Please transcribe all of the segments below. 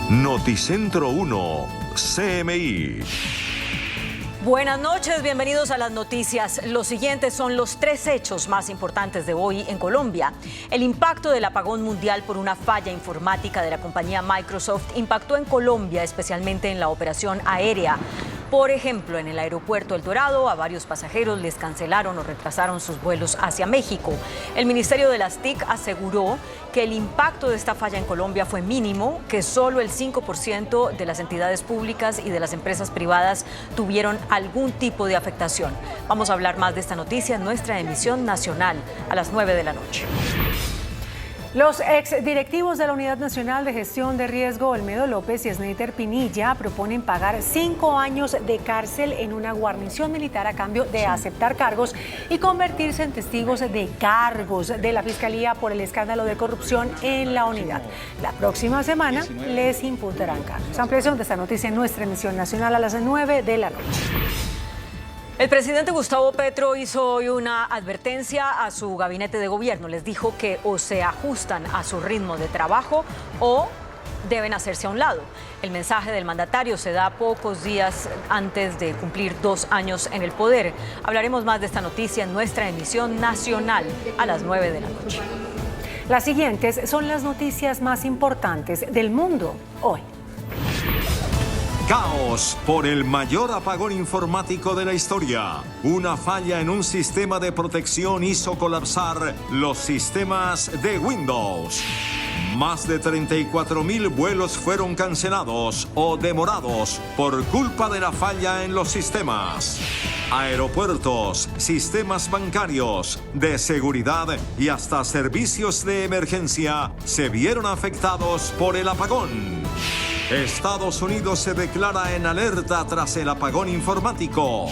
Noticentro 1, CMI. Buenas noches, bienvenidos a las noticias. Los siguientes son los 3 hechos más importantes de hoy en Colombia. El impacto del apagón mundial por una falla informática de la compañía Microsoft impactó en Colombia, especialmente en la operación aérea. Por ejemplo, en el aeropuerto El Dorado, a varios pasajeros les cancelaron o retrasaron sus vuelos hacia México. El Ministerio de las TIC aseguró que el impacto de esta falla en Colombia fue mínimo, que solo el 5% de las entidades públicas y de las empresas privadas tuvieron algún tipo de afectación. Vamos a hablar más de esta noticia en nuestra emisión nacional a las 9 de la noche. Los exdirectivos de la Unidad Nacional de Gestión de Riesgo, Olmedo López y Sneiter Pinilla, proponen pagar 5 años de cárcel en una guarnición militar a cambio de aceptar cargos y convertirse en testigos de cargos de la Fiscalía por el escándalo de corrupción en la unidad. La próxima semana les imputarán cargos. Ampliación de esta noticia en nuestra emisión nacional a las 9 de la noche. El presidente Gustavo Petro hizo hoy una advertencia a su gabinete de gobierno. Les dijo que o se ajustan a su ritmo de trabajo o deben hacerse a un lado. El mensaje del mandatario se da pocos días antes de cumplir 2 años en el poder. Hablaremos más de esta noticia en nuestra emisión nacional a las 9 de la noche. Las siguientes son las noticias más importantes del mundo hoy. Caos por el mayor apagón informático de la historia. Una falla en un sistema de protección hizo colapsar los sistemas de Windows. Más de 34,000 vuelos fueron cancelados o demorados por culpa de la falla en los sistemas. Aeropuertos, sistemas bancarios, de seguridad y hasta servicios de emergencia se vieron afectados por el apagón. Estados Unidos se declara en alerta tras el apagón informático.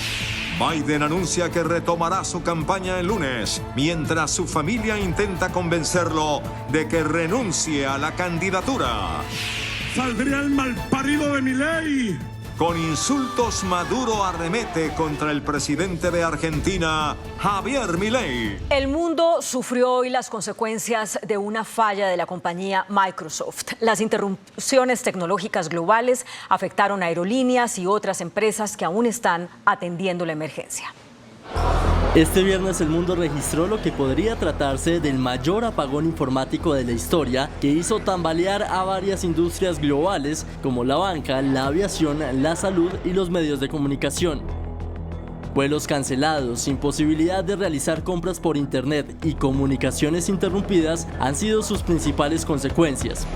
Biden anuncia que retomará su campaña el lunes, mientras su familia intenta convencerlo de que renuncie a la candidatura. ¡Saldría el malparido de Milei! Con insultos, Maduro arremete contra el presidente de Argentina, Javier Milei. El mundo sufrió hoy las consecuencias de una falla de la compañía Microsoft. Las interrupciones tecnológicas globales afectaron a aerolíneas y otras empresas que aún están atendiendo la emergencia. Este viernes el mundo registró lo que podría tratarse del mayor apagón informático de la historia, que hizo tambalear a varias industrias globales como la banca, la aviación, la salud y los medios de comunicación. Vuelos cancelados, imposibilidad de realizar compras por internet y comunicaciones interrumpidas han sido sus principales consecuencias.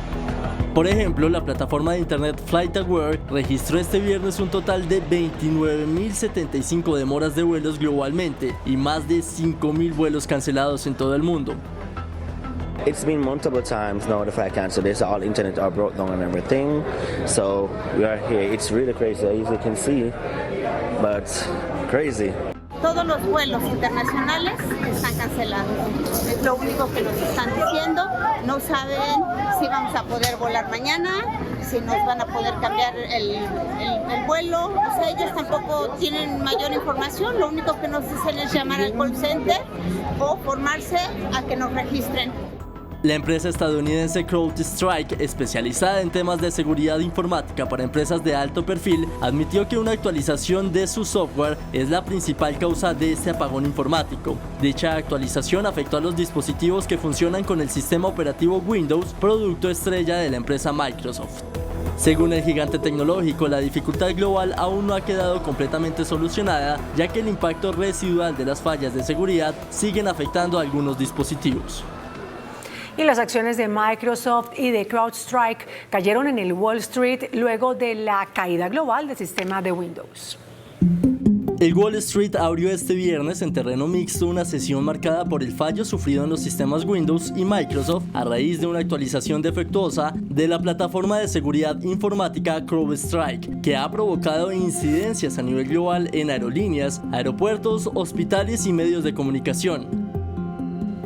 Por ejemplo, la plataforma de internet FlightAware registró este viernes un total de 29.075 demoras de vuelos globalmente y más de 5.000 vuelos cancelados en todo el mundo. It's been multiple times now the flight cancelled. This all internet are broke down and everything. So we are here. It's really crazy, as you can see, but crazy. Todos los vuelos internacionales están cancelados. Es lo único que nos están diciendo. No saben si vamos a poder volar mañana, si nos van a poder cambiar el vuelo. O sea, ellos tampoco tienen mayor información. Lo único que nos dicen es llamar al call center o formarse a que nos registren. La empresa estadounidense CrowdStrike, especializada en temas de seguridad informática para empresas de alto perfil, admitió que una actualización de su software es la principal causa de este apagón informático. Dicha actualización afectó a los dispositivos que funcionan con el sistema operativo Windows, producto estrella de la empresa Microsoft. Según el gigante tecnológico, la dificultad global aún no ha quedado completamente solucionada, ya que el impacto residual de las fallas de seguridad siguen afectando a algunos dispositivos. Y las acciones de Microsoft y de CrowdStrike cayeron en el Wall Street luego de la caída global del sistema de Windows. El Wall Street abrió este viernes en terreno mixto una sesión marcada por el fallo sufrido en los sistemas Windows y Microsoft a raíz de una actualización defectuosa de la plataforma de seguridad informática CrowdStrike, que ha provocado incidencias a nivel global en aerolíneas, aeropuertos, hospitales y medios de comunicación.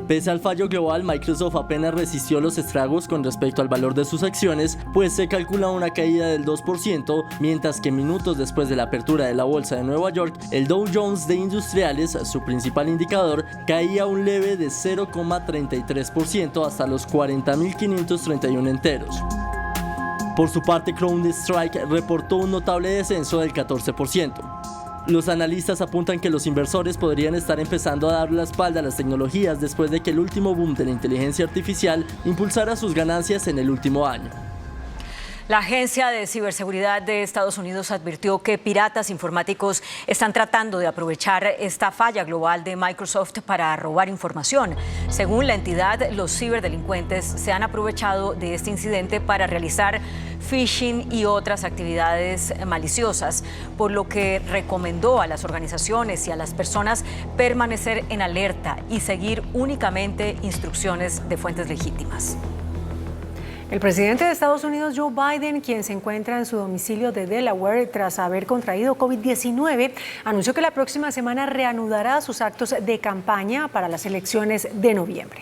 Pese al fallo global, Microsoft apenas resistió los estragos con respecto al valor de sus acciones, pues se calcula una caída del 2%, mientras que minutos después de la apertura de la bolsa de Nueva York, el Dow Jones de Industriales, su principal indicador, caía un leve de 0,33% hasta los 40.531 enteros. Por su parte, CrowdStrike reportó un notable descenso del 14%. Los analistas apuntan que los inversores podrían estar empezando a dar la espalda a las tecnologías después de que el último boom de la inteligencia artificial impulsara sus ganancias en el último año. La Agencia de Ciberseguridad de Estados Unidos advirtió que piratas informáticos están tratando de aprovechar esta falla global de Microsoft para robar información. Según la entidad, los ciberdelincuentes se han aprovechado de este incidente para realizar phishing y otras actividades maliciosas, por lo que recomendó a las organizaciones y a las personas permanecer en alerta y seguir únicamente instrucciones de fuentes legítimas. El presidente de Estados Unidos, Joe Biden, quien se encuentra en su domicilio de Delaware tras haber contraído COVID-19, anunció que la próxima semana reanudará sus actos de campaña para las elecciones de noviembre.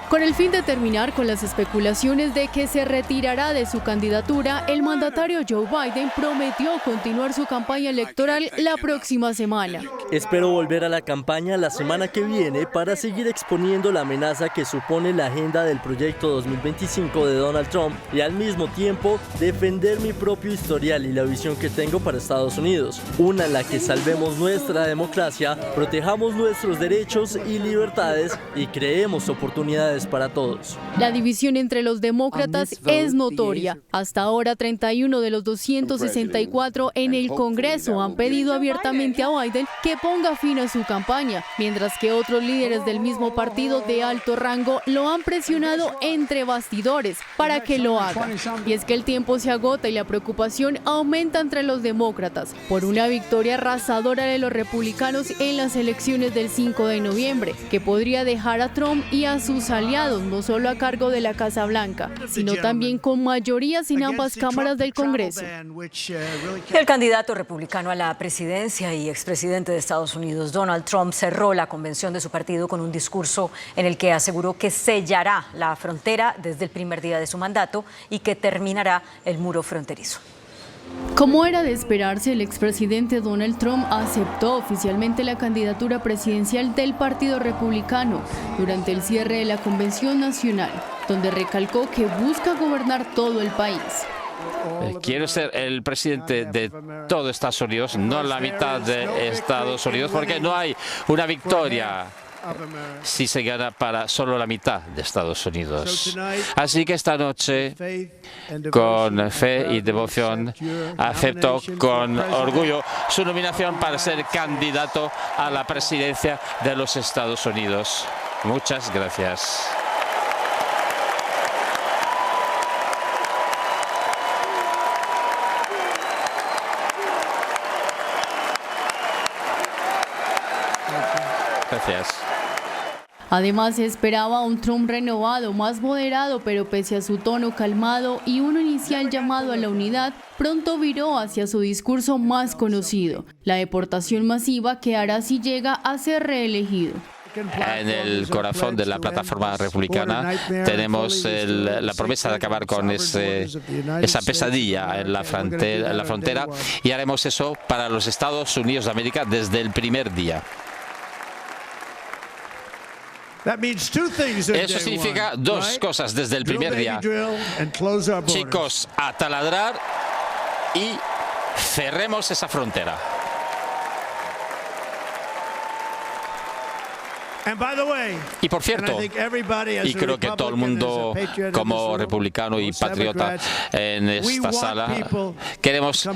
Con el fin de terminar con las especulaciones de que se retirará de su candidatura, el mandatario Joe Biden prometió continuar su campaña electoral la próxima semana. Espero volver a la campaña la semana que viene para seguir exponiendo la amenaza que supone la agenda del proyecto 2025 de Donald Trump y al mismo tiempo defender mi propio historial y la visión que tengo para Estados Unidos, una en la que salvemos nuestra democracia, protejamos nuestros derechos y libertades y creemos oportunidades para todos. La división entre los demócratas es notoria. Hasta ahora, 31 de los 264 en el Congreso han pedido abiertamente a Biden que ponga fin a su campaña, mientras que otros líderes del mismo partido de alto rango lo han presionado entre bastidores para que lo haga. Y es que el tiempo se agota y la preocupación aumenta entre los demócratas por una victoria arrasadora de los republicanos en las elecciones del 5 de noviembre, que podría dejar a Trump y a sus aliados no solo a cargo de la Casa Blanca, sino también con mayorías en ambas cámaras del Congreso. El candidato republicano a la presidencia y expresidente de Estados Unidos, Donald Trump, cerró la convención de su partido con un discurso en el que aseguró que sellará la frontera desde el primer día de su mandato y que terminará el muro fronterizo. Como era de esperarse, el expresidente Donald Trump aceptó oficialmente la candidatura presidencial del Partido Republicano durante el cierre de la Convención Nacional, donde recalcó que busca gobernar todo el país. Quiero ser el presidente de todo Estados Unidos, no la mitad de Estados Unidos, porque no hay una victoria si se gana para solo la mitad de Estados Unidos. Así que esta noche, con fe y devoción, acepto con orgullo su nominación para ser candidato a la presidencia de los Estados Unidos. Muchas gracias. Gracias. Además, se esperaba un Trump renovado, más moderado, pero pese a su tono calmado y un inicial llamado a la unidad, pronto viró hacia su discurso más conocido, la deportación masiva que hará si llega a ser reelegido. En el corazón de la plataforma republicana tenemos la promesa de acabar con esa pesadilla en la frontera y haremos eso para los Estados Unidos de América desde el primer día. Eso significa dos cosas desde el primer día. Chicos, a taladrar y cerremos esa frontera. Y por cierto, y creo que todo el mundo como republicano y patriota en esta sala, queremos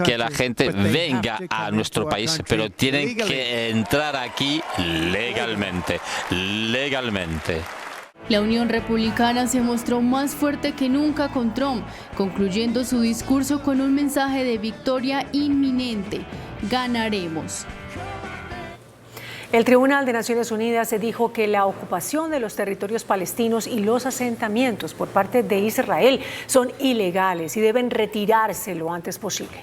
que la gente venga a nuestro país, pero tienen que entrar aquí legalmente. La Unión Republicana se mostró más fuerte que nunca con Trump, concluyendo su discurso con un mensaje de victoria inminente: ganaremos. El Tribunal de Naciones Unidas dijo que la ocupación de los territorios palestinos y los asentamientos por parte de Israel son ilegales y deben retirarse lo antes posible.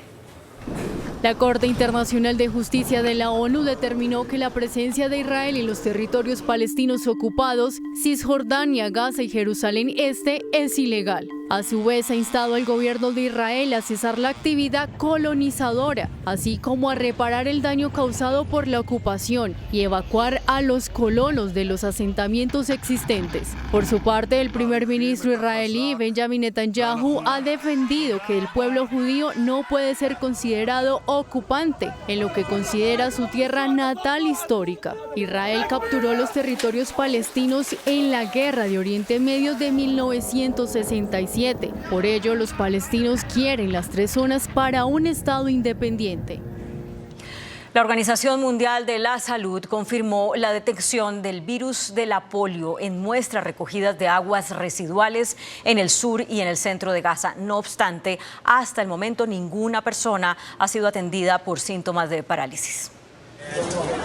La Corte Internacional de Justicia de la ONU determinó que la presencia de Israel en los territorios palestinos ocupados, Cisjordania, Gaza y Jerusalén Este, es ilegal. A su vez, ha instado al gobierno de Israel a cesar la actividad colonizadora, así como a reparar el daño causado por la ocupación y evacuar a los colonos de los asentamientos existentes. Por su parte, el primer ministro israelí, Benjamin Netanyahu, ha defendido que el pueblo judío no puede ser considerado ocupante en lo que considera su tierra natal histórica. Israel capturó los territorios palestinos en la Guerra de Oriente Medio de 1967. Por ello, los palestinos quieren las 3 zonas para un Estado independiente. La Organización Mundial de la Salud confirmó la detección del virus de la polio en muestras recogidas de aguas residuales en el sur y en el centro de Gaza. No obstante, hasta el momento ninguna persona ha sido atendida por síntomas de parálisis.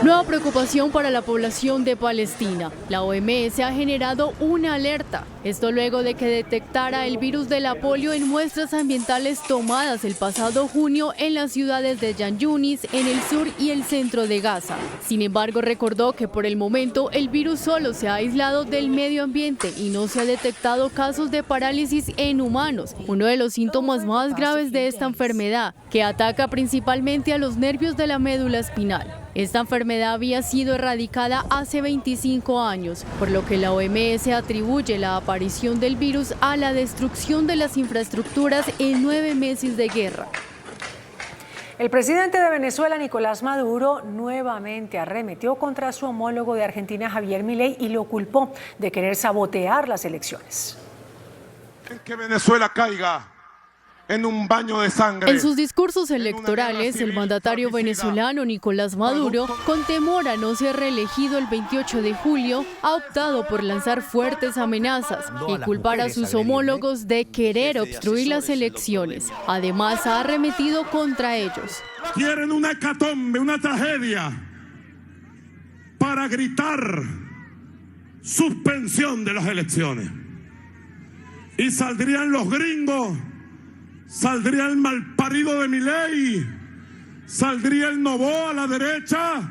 Nueva preocupación para la población de Palestina. La OMS ha generado una alerta. Esto luego de que detectara el virus de la polio en muestras ambientales tomadas el pasado junio en las ciudades de Yan Yunis, en el sur y el centro de Gaza. Sin embargo, recordó que por el momento el virus solo se ha aislado del medio ambiente y no se ha detectado casos de parálisis en humanos, uno de los síntomas más graves de esta enfermedad, que ataca principalmente a los nervios de la médula espinal. Esta enfermedad había sido erradicada hace 25 años, por lo que la OMS atribuye la aparición del virus a la destrucción de las infraestructuras en 9 meses de guerra. El presidente de Venezuela, Nicolás Maduro, nuevamente arremetió contra su homólogo de Argentina, Javier Milei, y lo culpó de querer sabotear las elecciones. Que Venezuela caiga en un baño de sangre. En sus discursos electorales, el mandatario venezolano Nicolás Maduro, con temor a no ser reelegido el 28 de julio, ha optado por lanzar fuertes amenazas y culpar a sus homólogos de querer obstruir las elecciones. Además, ha arremetido contra ellos. Quieren una hecatombe, una tragedia, para gritar suspensión de las elecciones. Y saldrían los gringos, saldría el malparido de Milei, saldría el Noboa a la derecha,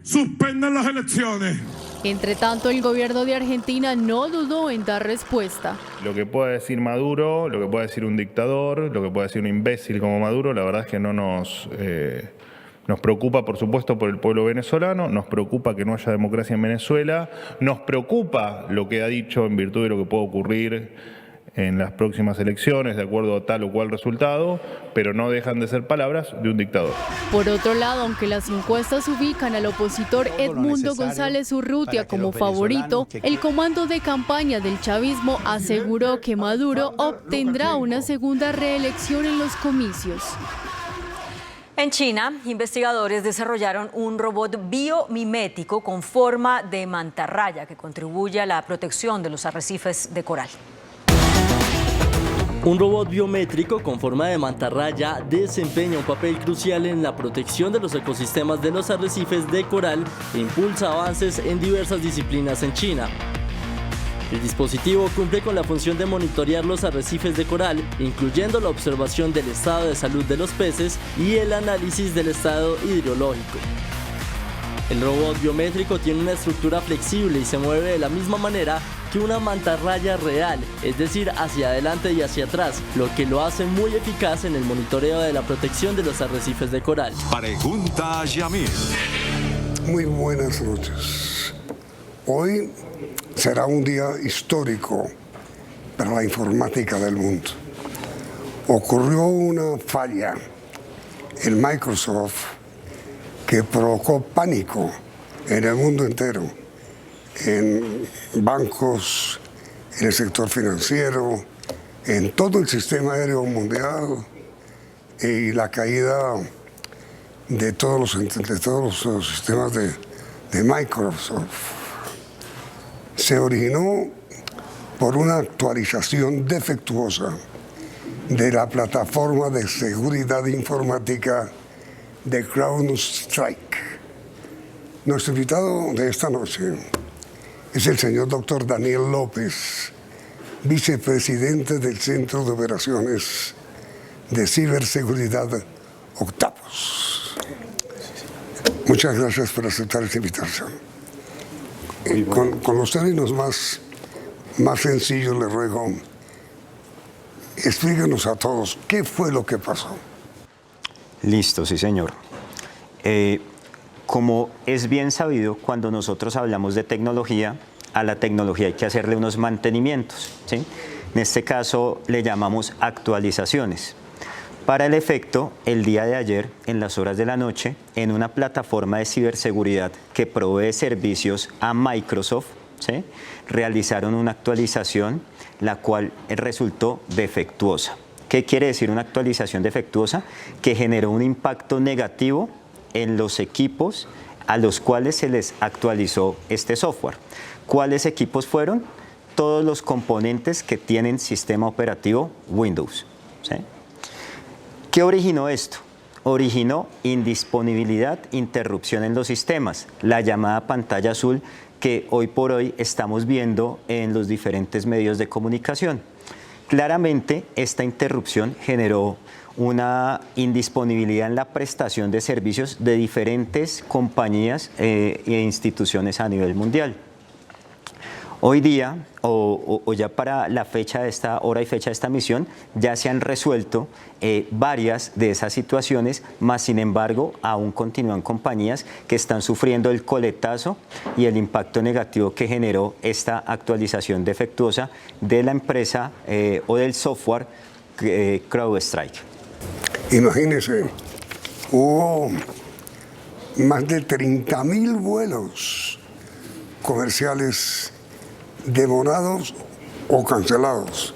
suspenden las elecciones. Entre tanto, el gobierno de Argentina no dudó en dar respuesta. Lo que pueda decir Maduro, lo que pueda decir un dictador, lo que pueda decir un imbécil como Maduro, la verdad es que no nos preocupa, por supuesto, por el pueblo venezolano, nos preocupa que no haya democracia en Venezuela, nos preocupa lo que ha dicho en virtud de lo que puede ocurrir en las próximas elecciones, de acuerdo a tal o cual resultado, pero no dejan de ser palabras de un dictador. Por otro lado, aunque las encuestas ubican al opositor Edmundo González Urrutia como favorito, el comando de campaña del chavismo aseguró que Maduro obtendrá una segunda reelección en los comicios. En China, investigadores desarrollaron un robot biomimético con forma de mantarraya que contribuye a la protección de los arrecifes de coral. Un robot biométrico con forma de mantarraya desempeña un papel crucial en la protección de los ecosistemas de los arrecifes de coral e impulsa avances en diversas disciplinas en China. El dispositivo cumple con la función de monitorear los arrecifes de coral, incluyendo la observación del estado de salud de los peces y el análisis del estado hidrológico. El robot biométrico tiene una estructura flexible y se mueve de la misma manera que una mantarraya real, es decir, hacia adelante y hacia atrás, lo que lo hace muy eficaz en el monitoreo de la protección de los arrecifes de coral. Pregunta a Yamil. Muy buenas noches. Hoy será un día histórico para la informática del mundo. Ocurrió una falla en Microsoft que provocó pánico en el mundo entero, en bancos, en el sector financiero, en todo el sistema aéreo mundial y la caída de todos los sistemas de Microsoft. Se originó por una actualización defectuosa de la plataforma de seguridad informática de CrowdStrike. Nuestro invitado de esta noche es el señor Dr. Daniel López, vicepresidente del Centro de Operaciones de Ciberseguridad octavos. Muchas gracias por aceptar esta invitación. Con los términos más sencillos les ruego, explíquenos a todos qué fue lo que pasó. Listo, sí señor. Como es bien sabido, cuando nosotros hablamos de tecnología, a la tecnología hay que hacerle unos mantenimientos, ¿sí? En este caso le llamamos actualizaciones. Para el efecto, el día de ayer, en las horas de la noche, en una plataforma de ciberseguridad que provee servicios a Microsoft, ¿sí?, realizaron una actualización, la cual resultó defectuosa. ¿Qué quiere decir una actualización defectuosa? Que generó un impacto negativo en los equipos a los cuales se les actualizó este software. ¿Cuáles equipos fueron? Todos los componentes que tienen sistema operativo Windows, ¿sí? ¿Qué originó esto? Originó indisponibilidad, interrupción en los sistemas, la llamada pantalla azul que hoy por hoy estamos viendo en los diferentes medios de comunicación. Claramente, esta interrupción generó una indisponibilidad en la prestación de servicios de diferentes compañías e instituciones a nivel mundial. Hoy día, o ya para la fecha de esta hora y fecha de esta misión, ya se han resuelto varias de esas situaciones, más sin embargo, aún continúan compañías que están sufriendo el coletazo y el impacto negativo que generó esta actualización defectuosa de la empresa o del software CrowdStrike. Imagínense, hubo más de 30,000 vuelos comerciales demorados o cancelados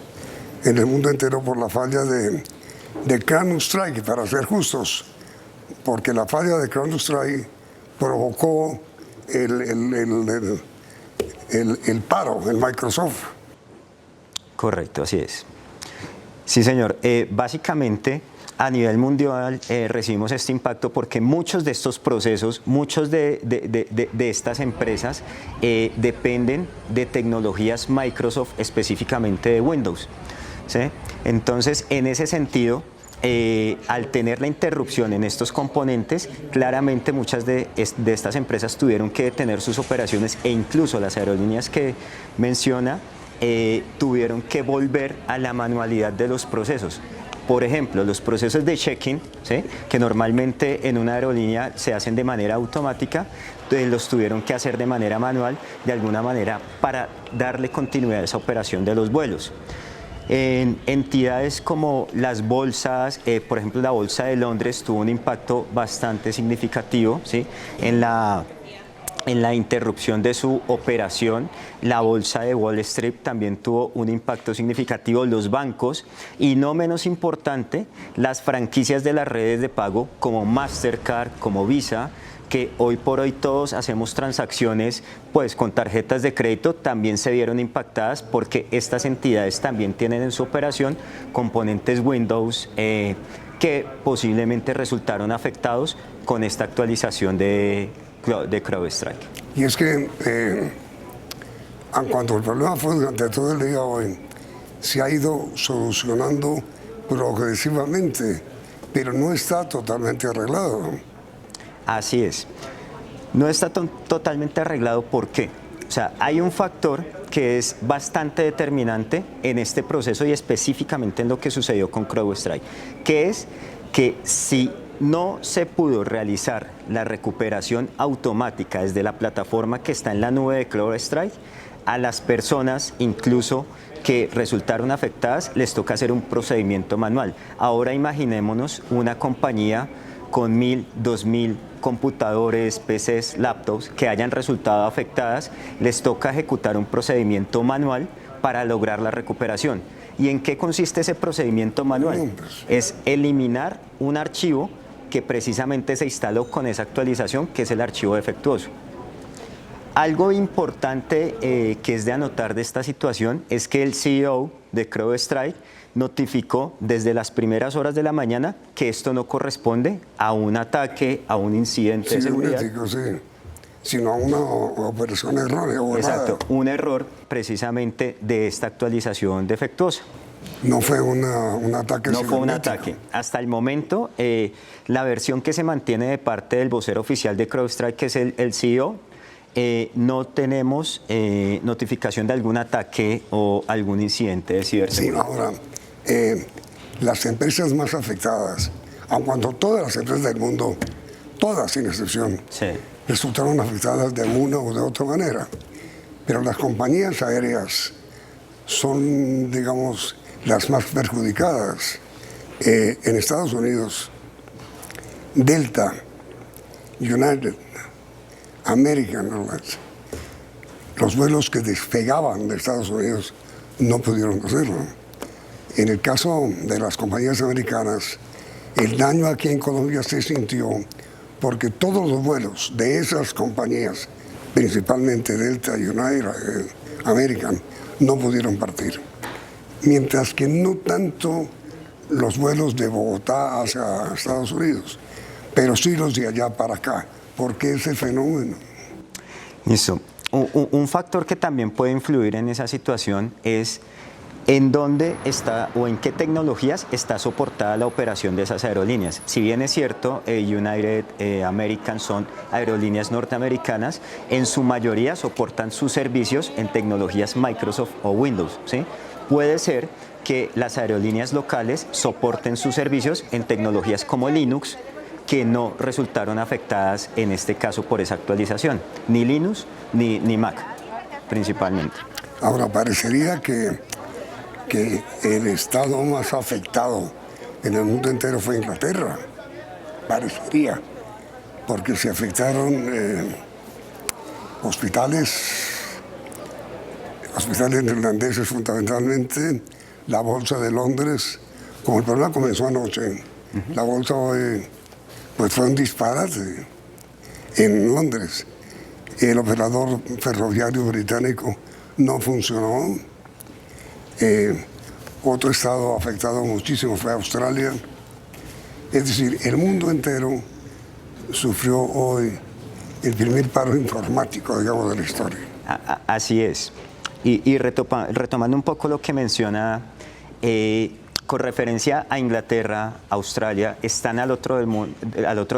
en el mundo entero por la falla de CrowdStrike, para ser justos, porque la falla de CrowdStrike provocó el paro en Microsoft. Correcto, así es. Sí, señor. Básicamente, a nivel mundial recibimos este impacto porque muchos de estos procesos, muchos de estas empresas dependen de tecnologías Microsoft, específicamente de Windows, ¿sí? Entonces, en ese sentido, al tener la interrupción en estos componentes, claramente muchas de estas empresas tuvieron que detener sus operaciones e incluso las aerolíneas que menciona tuvieron que volver a la manualidad de los procesos. Por ejemplo, los procesos de check-in, ¿sí?, que normalmente en una aerolínea se hacen de manera automática, los tuvieron que hacer de manera manual, de alguna manera, para darle continuidad a esa operación de los vuelos. En entidades como las bolsas, por ejemplo, la Bolsa de Londres tuvo un impacto bastante significativo, ¿sí?, en la interrupción de su operación. La bolsa de Wall Street también tuvo un impacto significativo, los bancos y, no menos importante, las franquicias de las redes de pago como Mastercard, como Visa, que hoy por hoy todos hacemos transacciones pues con tarjetas de crédito, también se vieron impactadas porque estas entidades también tienen en su operación componentes Windows que posiblemente resultaron afectados con esta actualización de CrowdStrike. Y es que cuando el problema fue durante todo el día hoy, se ha ido solucionando progresivamente, pero no está totalmente arreglado, ¿no? Así es. No está totalmente arreglado. ¿Por qué? O sea, hay un factor que es bastante determinante en este proceso y específicamente en lo que sucedió con CrowdStrike, que es que si no se pudo realizar la recuperación automática desde la plataforma que está en la nube de CrowdStrike, a las personas incluso que resultaron afectadas les toca hacer un procedimiento manual. Ahora imaginémonos una compañía con 1,000, 2,000 computadores, PCs, laptops que hayan resultado afectadas, les toca ejecutar un procedimiento manual para lograr la recuperación. ¿Y en qué consiste ese procedimiento manual? Es eliminar un archivo que precisamente se instaló con esa actualización, que es el archivo defectuoso. Algo importante que es de anotar de esta situación es que el CEO de CrowdStrike notificó desde las primeras horas de la mañana que esto no corresponde a un ataque, a un incidente de seguridad. Sí, sino a una operación errónea. Exacto, un error precisamente de esta actualización defectuosa. No fue un ataque. No fue un ataque. Hasta el momento, la versión que se mantiene de parte del vocero oficial de CrowdStrike, que es el CEO, no tenemos notificación de algún ataque o algún incidente de ciberseguridad. Sí, ahora, las empresas más afectadas, aun cuando todas las empresas del mundo, todas sin excepción, sí, resultaron afectadas de una o de otra manera, pero las compañías aéreas son, digamos, las más perjudicadas. En Estados Unidos, Delta, United, American Airlines, los vuelos que despegaban de Estados Unidos no pudieron hacerlo. En el caso de las compañías americanas, el daño aquí en Colombia se sintió porque todos los vuelos de esas compañías, principalmente Delta, United, American, no pudieron partir. Mientras que no tanto los vuelos de Bogotá hacia Estados Unidos, pero sí los de allá para acá. ¿Por qué ese fenómeno? Listo. Un factor que también puede influir en esa situación es en dónde está o en qué tecnologías está soportada la operación de esas aerolíneas. Si bien es cierto, United, American son aerolíneas norteamericanas, en su mayoría soportan sus servicios en tecnologías Microsoft o Windows, ¿sí? Puede ser que las aerolíneas locales soporten sus servicios en tecnologías como Linux, que no resultaron afectadas en este caso por esa actualización, ni Linux ni Mac, principalmente. Ahora, parecería que el estado más afectado en el mundo entero fue Inglaterra, parecería, porque se afectaron hospitales irlandeses fundamentalmente, la bolsa de Londres. Como el problema comenzó anoche, la bolsa hoy pues fue un disparate en Londres. El operador ferroviario británico no funcionó. Otro estado afectado muchísimo fue Australia. Es decir, el mundo entero sufrió hoy el primer paro informático, digamos, de la historia. Así es. Y retomando un poco lo que menciona, con referencia a Inglaterra, Australia, están al otro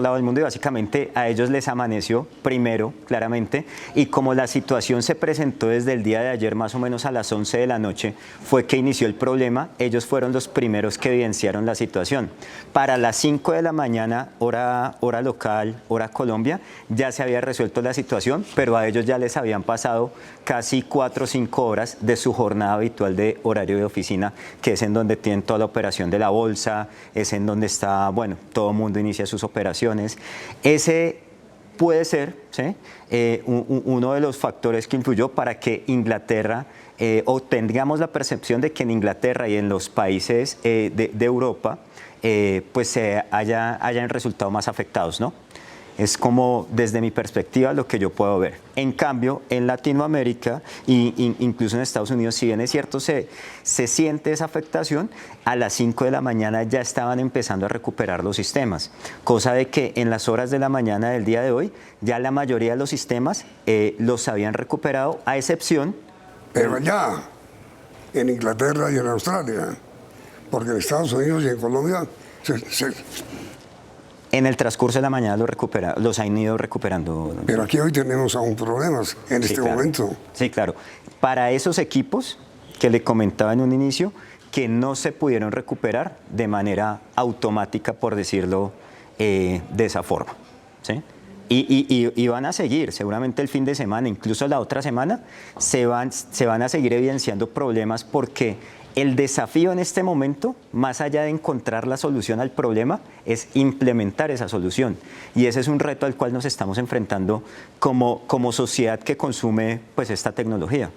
lado del mundo y básicamente a ellos les amaneció primero, claramente, y como la situación se presentó desde el día de ayer, más o menos a las 11 de la noche, fue que inició el problema, ellos fueron los primeros que evidenciaron la situación. Para las 5 de la mañana, hora local, hora Colombia, ya se había resuelto la situación, pero a ellos ya les habían pasado casi 4 o 5 horas de su jornada habitual de horario de oficina, que es en donde tienen toda la operación de la bolsa, es en donde está, bueno, todo el mundo inicia sus operaciones. Ese puede ser, ¿sí?, uno de los factores que influyó para que Inglaterra, o tengamos la percepción de que en Inglaterra y en los países de Europa, pues se hayan resultado más afectados, ¿no? Es como, desde mi perspectiva, lo que yo puedo ver. En cambio, en Latinoamérica e incluso en Estados Unidos, si bien es cierto, se siente esa afectación, a las 5 de la mañana ya estaban empezando a recuperar los sistemas. Cosa de que en las horas de la mañana del día de hoy, ya la mayoría de los sistemas los habían recuperado, a excepción... Pero allá, en Inglaterra y en Australia, porque en Estados Unidos y en Colombia... En el transcurso de la mañana los han ido recuperando. Pero aquí hoy tenemos aún problemas en este momento. Sí, claro. Para esos equipos que le comentaba en un inicio, que no se pudieron recuperar de manera automática, por decirlo de esa forma, ¿sí? Y van a seguir, seguramente el fin de semana, incluso la otra semana, se van a seguir evidenciando problemas porque el desafío en este momento, más allá de encontrar la solución al problema, es implementar esa solución. Y ese es un reto al cual nos estamos enfrentando como sociedad que consume pues, esta tecnología.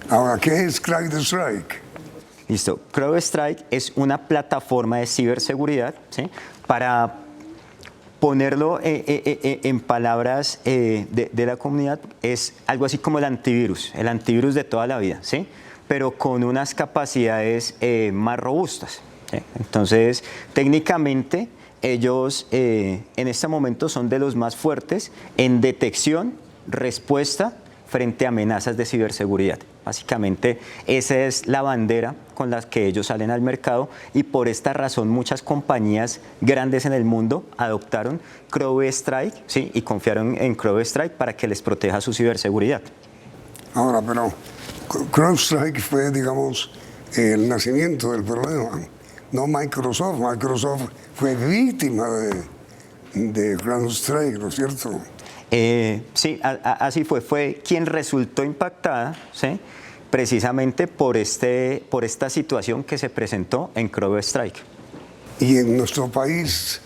Ahora, ¿qué es CrowdStrike? Listo. CrowdStrike es una plataforma de ciberseguridad, ¿sí? Para ponerlo en palabras de la comunidad, es algo así como el antivirus de toda la vida, ¿sí?, pero con unas capacidades más robustas, ¿sí? Entonces, técnicamente, ellos en este momento son de los más fuertes en detección, respuesta frente a amenazas de ciberseguridad. Básicamente esa es la bandera con la que ellos salen al mercado y por esta razón muchas compañías grandes en el mundo adoptaron CrowdStrike, ¿sí? Y confiaron en CrowdStrike para que les proteja su ciberseguridad. Ahora, pero CrowdStrike fue, digamos, el nacimiento del problema, no Microsoft. Microsoft fue víctima de CrowdStrike, ¿no es cierto? Sí, así fue quien resultó impactada, ¿sí? Precisamente por esta situación que se presentó en CrowdStrike. Y en nuestro país,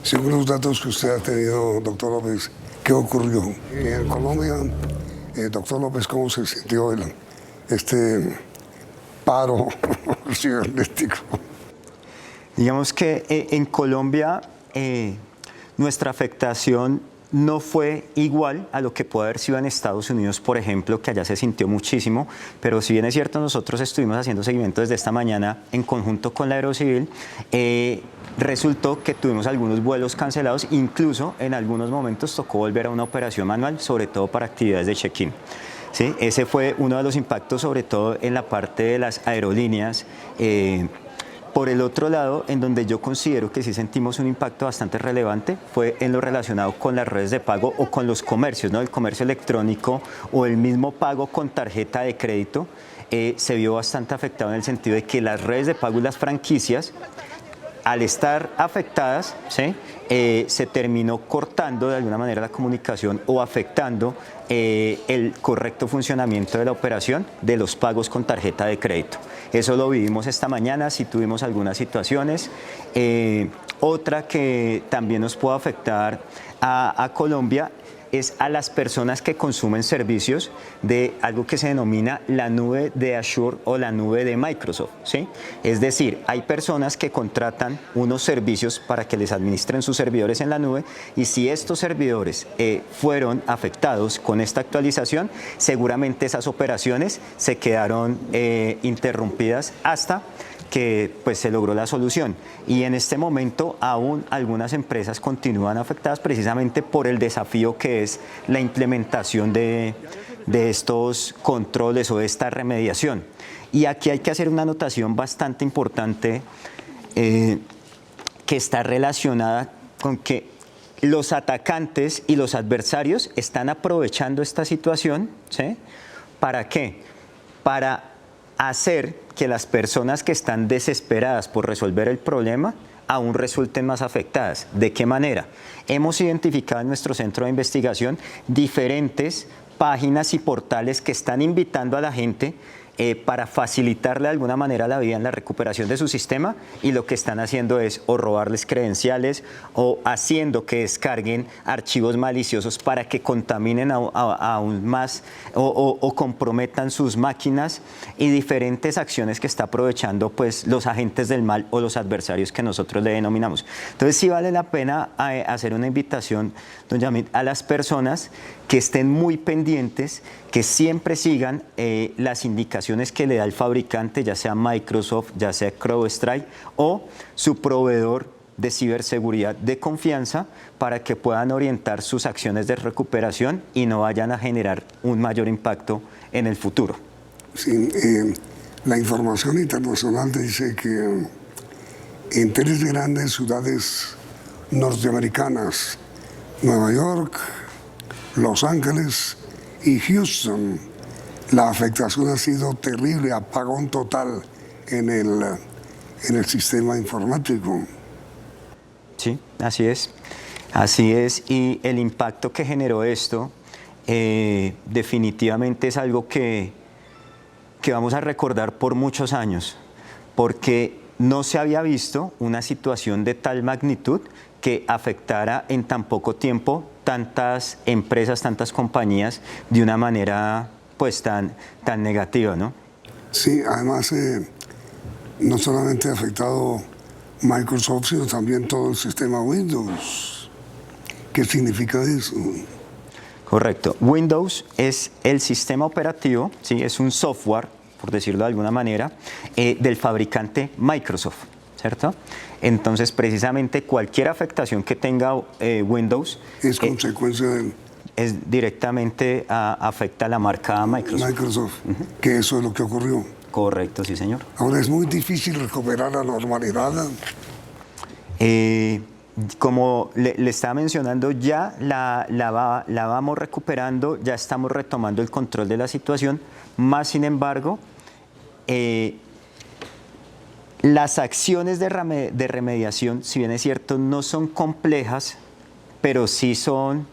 según los datos que usted ha tenido, doctor López, ¿qué ocurrió? En Colombia, doctor López, ¿cómo se sintió este paro cibernético? Digamos que en Colombia nuestra afectación no fue igual a lo que puede haber sido en Estados Unidos, por ejemplo, que allá se sintió muchísimo, pero si bien es cierto, nosotros estuvimos haciendo seguimiento desde esta mañana en conjunto con la Aerocivil, resultó que tuvimos algunos vuelos cancelados, incluso en algunos momentos tocó volver a una operación manual, sobre todo para actividades de check-in. ¿Sí? Ese fue uno de los impactos, sobre todo en la parte de las aerolíneas. Por el otro lado, en donde yo considero que sí sentimos un impacto bastante relevante, fue en lo relacionado con las redes de pago o con los comercios, ¿no? El comercio electrónico o el mismo pago con tarjeta de crédito se vio bastante afectado en el sentido de que las redes de pago y las franquicias, al estar afectadas, ¿sí? Se terminó cortando de alguna manera la comunicación o afectando el correcto funcionamiento de la operación de los pagos con tarjeta de crédito. Eso lo vivimos esta mañana, sí tuvimos algunas situaciones. Otra que también nos puede afectar a Colombia es a las personas que consumen servicios de algo que se denomina la nube de Azure o la nube de Microsoft, ¿sí? Es decir, hay personas que contratan unos servicios para que les administren sus servidores en la nube y si estos servidores fueron afectados con esta actualización, seguramente esas operaciones se quedaron interrumpidas hasta que pues se logró la solución y en este momento aún algunas empresas continúan afectadas precisamente por el desafío que es la implementación de estos controles o de esta remediación. Y aquí hay que hacer una anotación bastante importante que está relacionada con que los atacantes y los adversarios están aprovechando esta situación, ¿sí? ¿Para qué? Para hacer que las personas que están desesperadas por resolver el problema aún resulten más afectadas. ¿De qué manera? Hemos identificado en nuestro centro de investigación diferentes páginas y portales que están invitando a la gente para facilitarle de alguna manera la vida en la recuperación de su sistema y lo que están haciendo es o robarles credenciales o haciendo que descarguen archivos maliciosos para que contaminen aún más o comprometan sus máquinas y diferentes acciones que está aprovechando pues los agentes del mal o los adversarios que nosotros le denominamos. Entonces sí vale la pena hacer una invitación, don Yamil, a las personas que estén muy pendientes, que siempre sigan las indicaciones que le da el fabricante, ya sea Microsoft, ya sea CrowdStrike o su proveedor de ciberseguridad de confianza para que puedan orientar sus acciones de recuperación y no vayan a generar un mayor impacto en el futuro. Sí, la información internacional dice que en 3 grandes ciudades norteamericanas, Nueva York, Los Ángeles y Houston, la afectación ha sido terrible, apagón total en el sistema informático. Sí, así es. Así es, y el impacto que generó esto definitivamente es algo que vamos a recordar por muchos años, porque no se había visto una situación de tal magnitud que afectara en tan poco tiempo tantas empresas, tantas compañías de una manera pues tan negativa, ¿no? Sí, además no solamente ha afectado Microsoft, sino también todo el sistema Windows. ¿Qué significa eso? Correcto. Windows es el sistema operativo, ¿sí? Es un software, por decirlo de alguna manera, del fabricante Microsoft, ¿cierto? Entonces, precisamente cualquier afectación que tenga Windows... Es consecuencia del... es directamente afecta a la marca Microsoft. Microsoft, que eso es lo que ocurrió. Correcto, sí, señor. Ahora es muy difícil recuperar la normalidad. Como le estaba mencionando, ya la vamos recuperando, ya estamos retomando el control de la situación, más sin embargo, las acciones de remediación, si bien es cierto, no son complejas, pero sí son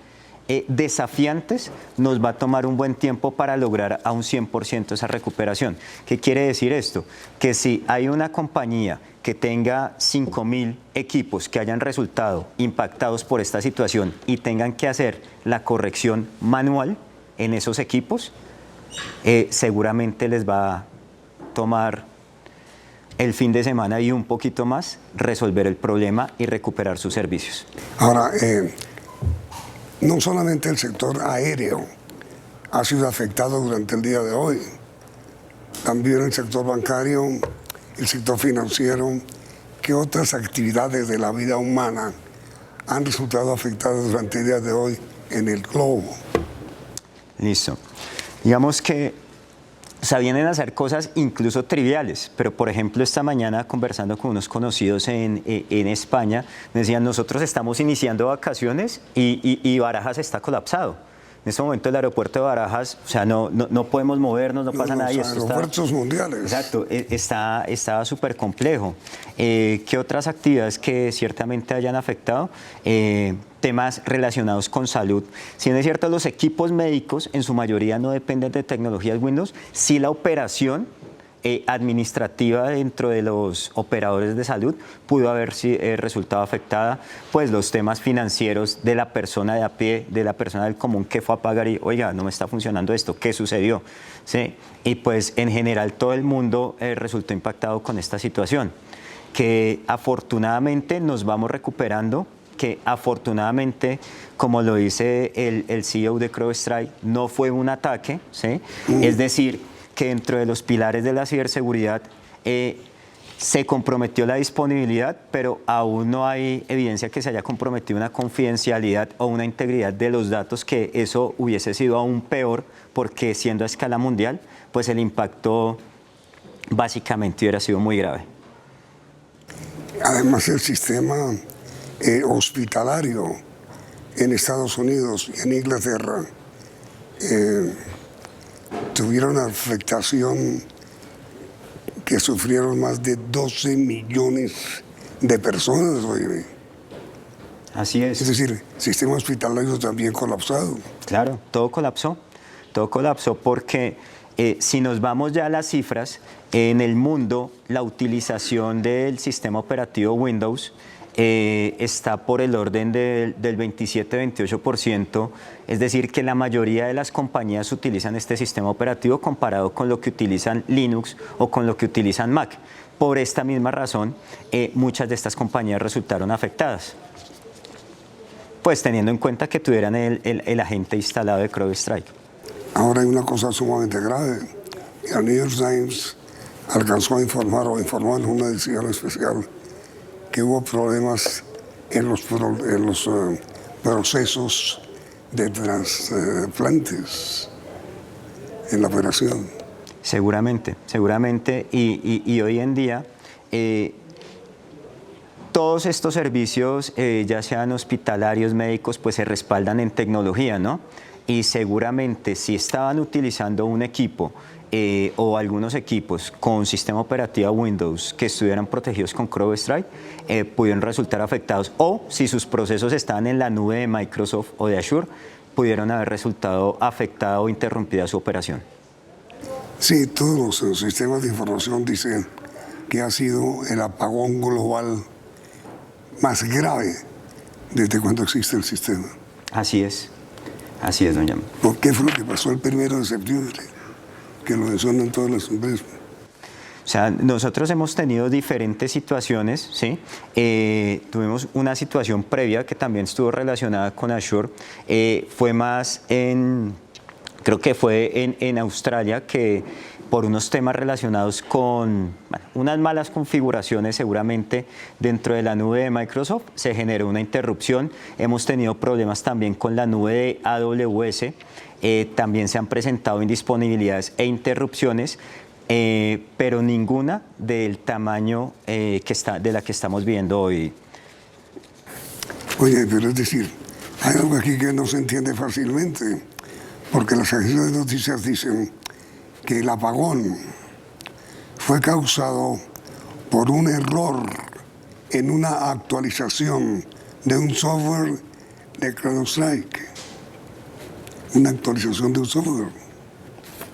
desafiantes, nos va a tomar un buen tiempo para lograr a un 100% esa recuperación. ¿Qué quiere decir esto? Que si hay una compañía que tenga 5.000 equipos que hayan resultado impactados por esta situación y tengan que hacer la corrección manual en esos equipos, seguramente les va a tomar el fin de semana y un poquito más resolver el problema y recuperar sus servicios. Ahora, no solamente el sector aéreo ha sido afectado durante el día de hoy, también el sector bancario, el sector financiero, que otras actividades de la vida humana han resultado afectadas durante el día de hoy en el globo. Listo. Digamos que vienen a hacer cosas incluso triviales, pero por ejemplo esta mañana conversando con unos conocidos en España, me decían, nosotros estamos iniciando vacaciones y Barajas está colapsado. En este momento el aeropuerto de Barajas, o sea, no podemos movernos, no pasa nada. Los aeropuertos mundiales. Exacto, está súper complejo. ¿Qué otras actividades que ciertamente hayan afectado? Temas relacionados con salud. Si bien es cierto, los equipos médicos en su mayoría no dependen de tecnologías Windows, sí la operación administrativa dentro de los operadores de salud pudo haber resultado afectada, pues los temas financieros de la persona de a pie, de la persona del común que fue a pagar y, oiga, no me está funcionando esto, ¿qué sucedió? ¿Sí? Y pues en general todo el mundo resultó impactado con esta situación, que afortunadamente nos vamos recuperando, que afortunadamente, como lo dice el CEO de CrowdStrike, no fue un ataque, ¿sí? Es decir, que dentro de los pilares de la ciberseguridad se comprometió la disponibilidad, pero aún no hay evidencia que se haya comprometido una confidencialidad o una integridad de los datos, que eso hubiese sido aún peor, porque siendo a escala mundial, pues el impacto básicamente hubiera sido muy grave. Además, el sistema hospitalario en Estados Unidos y en Inglaterra tuvieron una afectación que sufrieron más de 12 millones de personas hoy. Así es. Es decir, el sistema hospitalario también colapsado. Claro, todo colapsó porque si nos vamos ya a las cifras, en el mundo la utilización del sistema operativo Windows está por el orden del 27-28%, es decir, que la mayoría de las compañías utilizan este sistema operativo comparado con lo que utilizan Linux o con lo que utilizan Mac. Por esta misma razón, muchas de estas compañías resultaron afectadas, pues teniendo en cuenta que tuvieran el agente instalado de CrowdStrike. Ahora hay una cosa sumamente grave. El New York Times alcanzó a informar o informó en una edición especial que hubo problemas en los procesos de trasplantes en la operación. Seguramente. Y hoy en día todos estos servicios, ya sean hospitalarios, médicos, pues se respaldan en tecnología, ¿no? Y seguramente si estaban utilizando un equipo o algunos equipos con sistema operativo Windows que estuvieran protegidos con CrowdStrike, pudieron resultar afectados, o si sus procesos estaban en la nube de Microsoft o de Azure, pudieron haber resultado afectada o interrumpida su operación. Sí, todos los sistemas de información dicen que ha sido el apagón global más grave desde cuando existe el sistema. Así es, doña. ¿Por qué fue lo que pasó el 1 de septiembre? Que lo desonan todas las empresas. O sea, nosotros hemos tenido diferentes situaciones, ¿sí? Tuvimos una situación previa que también estuvo relacionada con Azure, fue más creo que fue en Australia, que por unos temas relacionados con unas malas configuraciones seguramente dentro de la nube de Microsoft, se generó una interrupción. Hemos tenido problemas también con la nube de AWS, también se han presentado indisponibilidades e interrupciones, pero ninguna del tamaño de la que estamos viendo hoy. Oye, pero es decir, hay algo aquí que no se entiende fácilmente, porque las agencias de noticias dicen que el apagón fue causado por un error en una actualización de un software de CrowdStrike. Una actualización de un software.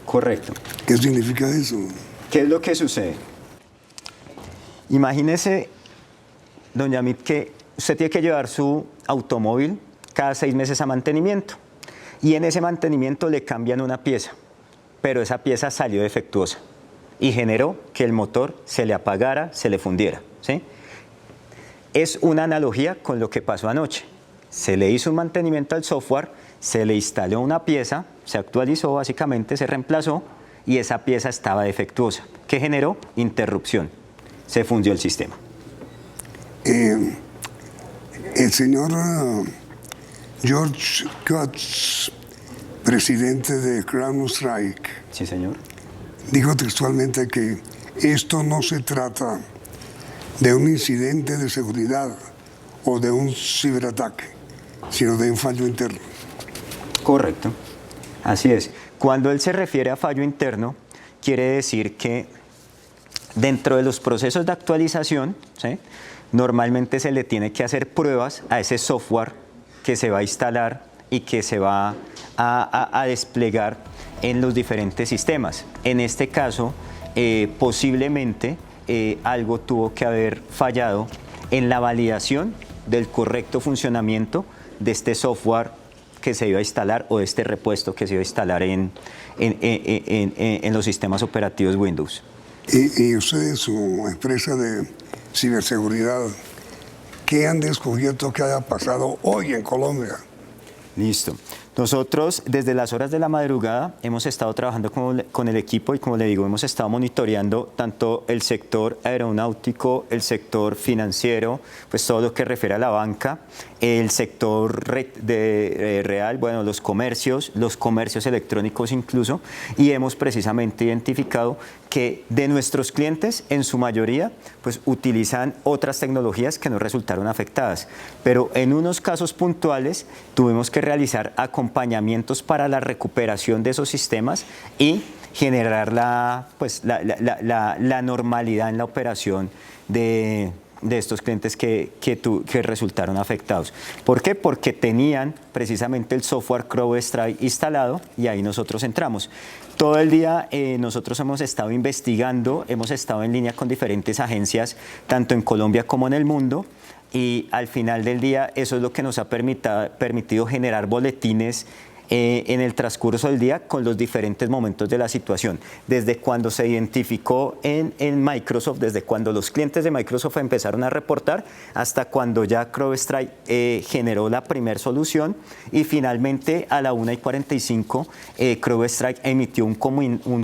Correcto. ¿Qué significa eso? ¿Qué es lo que sucede? Imagínese, don Yamit, que usted tiene que llevar su automóvil cada 6 meses a mantenimiento y en ese mantenimiento le cambian una pieza, pero esa pieza salió defectuosa y generó que el motor se le apagara, se le fundiera, ¿sí? Es una analogía con lo que pasó anoche. Se le hizo un mantenimiento al software, se le instaló una pieza, se actualizó básicamente, se reemplazó y esa pieza estaba defectuosa. ¿Qué generó? Interrupción. Se fundió el sistema. El señor George Kurtz, presidente de CrowdStrike, sí, señor, dijo textualmente que esto no se trata de un incidente de seguridad o de un ciberataque, sino de un fallo interno. Correcto, así es. Cuando él se refiere a fallo interno, quiere decir que dentro de los procesos de actualización, ¿sí?, normalmente se le tiene que hacer pruebas a ese software que se va a instalar y que se va a desplegar en los diferentes sistemas. En este caso, posiblemente algo tuvo que haber fallado en la validación del correcto funcionamiento de este software que se iba a instalar o de este repuesto que se iba a instalar en los sistemas operativos Windows. Y ustedes, su empresa de ciberseguridad, ¿qué han descubierto que haya pasado hoy en Colombia? Listo. Nosotros desde las horas de la madrugada hemos estado trabajando con el equipo y, como le digo, hemos estado monitoreando tanto el sector aeronáutico, el sector financiero, pues todo lo que refiere a la banca, el sector real, bueno, los comercios electrónicos incluso, y hemos precisamente identificado que de nuestros clientes, en su mayoría, pues utilizan otras tecnologías que no resultaron afectadas. Pero en unos casos puntuales tuvimos que realizar acompañamientos para la recuperación de esos sistemas y generar la normalidad en la operación de estos clientes que resultaron afectados. ¿Por qué? Porque tenían precisamente el software CrowdStrike instalado y ahí nosotros entramos. Todo el día nosotros hemos estado investigando, hemos estado en línea con diferentes agencias, tanto en Colombia como en el mundo, y al final del día eso es lo que nos ha permitido generar boletines en el transcurso del día con los diferentes momentos de la situación, desde cuando se identificó en Microsoft, desde cuando los clientes de Microsoft empezaron a reportar, hasta cuando ya CrowdStrike generó la primera solución y finalmente a la 1:45 CrowdStrike emitió un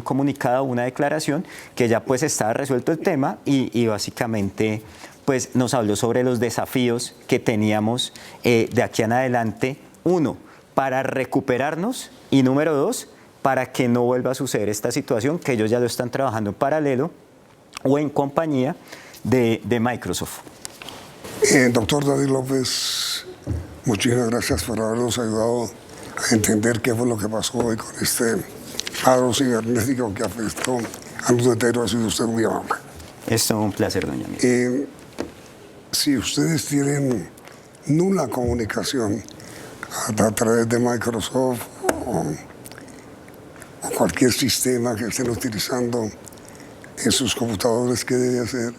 comunicado, una declaración que ya pues estaba resuelto el tema y básicamente pues nos habló sobre los desafíos que teníamos de aquí en adelante. Uno, para recuperarnos, y número 2, para que no vuelva a suceder esta situación, que ellos ya lo están trabajando en paralelo o en compañía de Microsoft. Doctor David López, muchísimas gracias por habernos ayudado a entender qué fue lo que pasó hoy con este paro cibernético que afectó a los enteros. Ha sido usted muy amable. Es todo un placer, doña Mía. Si ustedes tienen nula comunicación a través de Microsoft o cualquier sistema que estén utilizando en sus computadores, ¿qué debe hacer?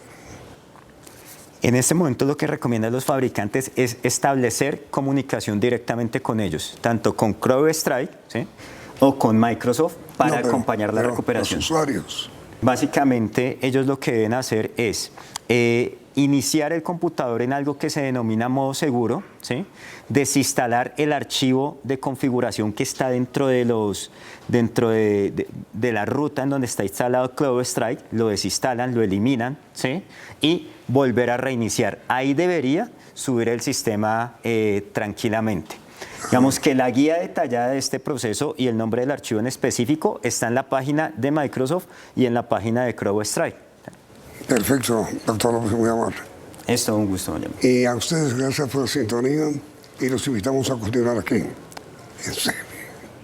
En este momento lo que recomiendan los fabricantes es establecer comunicación directamente con ellos, tanto con CrowdStrike, ¿sí?, o con Microsoft para acompañar la recuperación. Los usuarios. Básicamente ellos lo que deben hacer es iniciar el computador en algo que se denomina modo seguro, ¿sí? Desinstalar el archivo de configuración que está dentro de la ruta en donde está instalado CrowdStrike, lo desinstalan, lo eliminan, ¿sí? Y volver a reiniciar. Ahí debería subir el sistema tranquilamente. Digamos que la guía detallada de este proceso y el nombre del archivo en específico está en la página de Microsoft y en la página de CrowdStrike. Perfecto, doctor López, muy amable. Es todo un gusto, doña. Y a ustedes gracias por la sintonía y los invitamos a continuar aquí.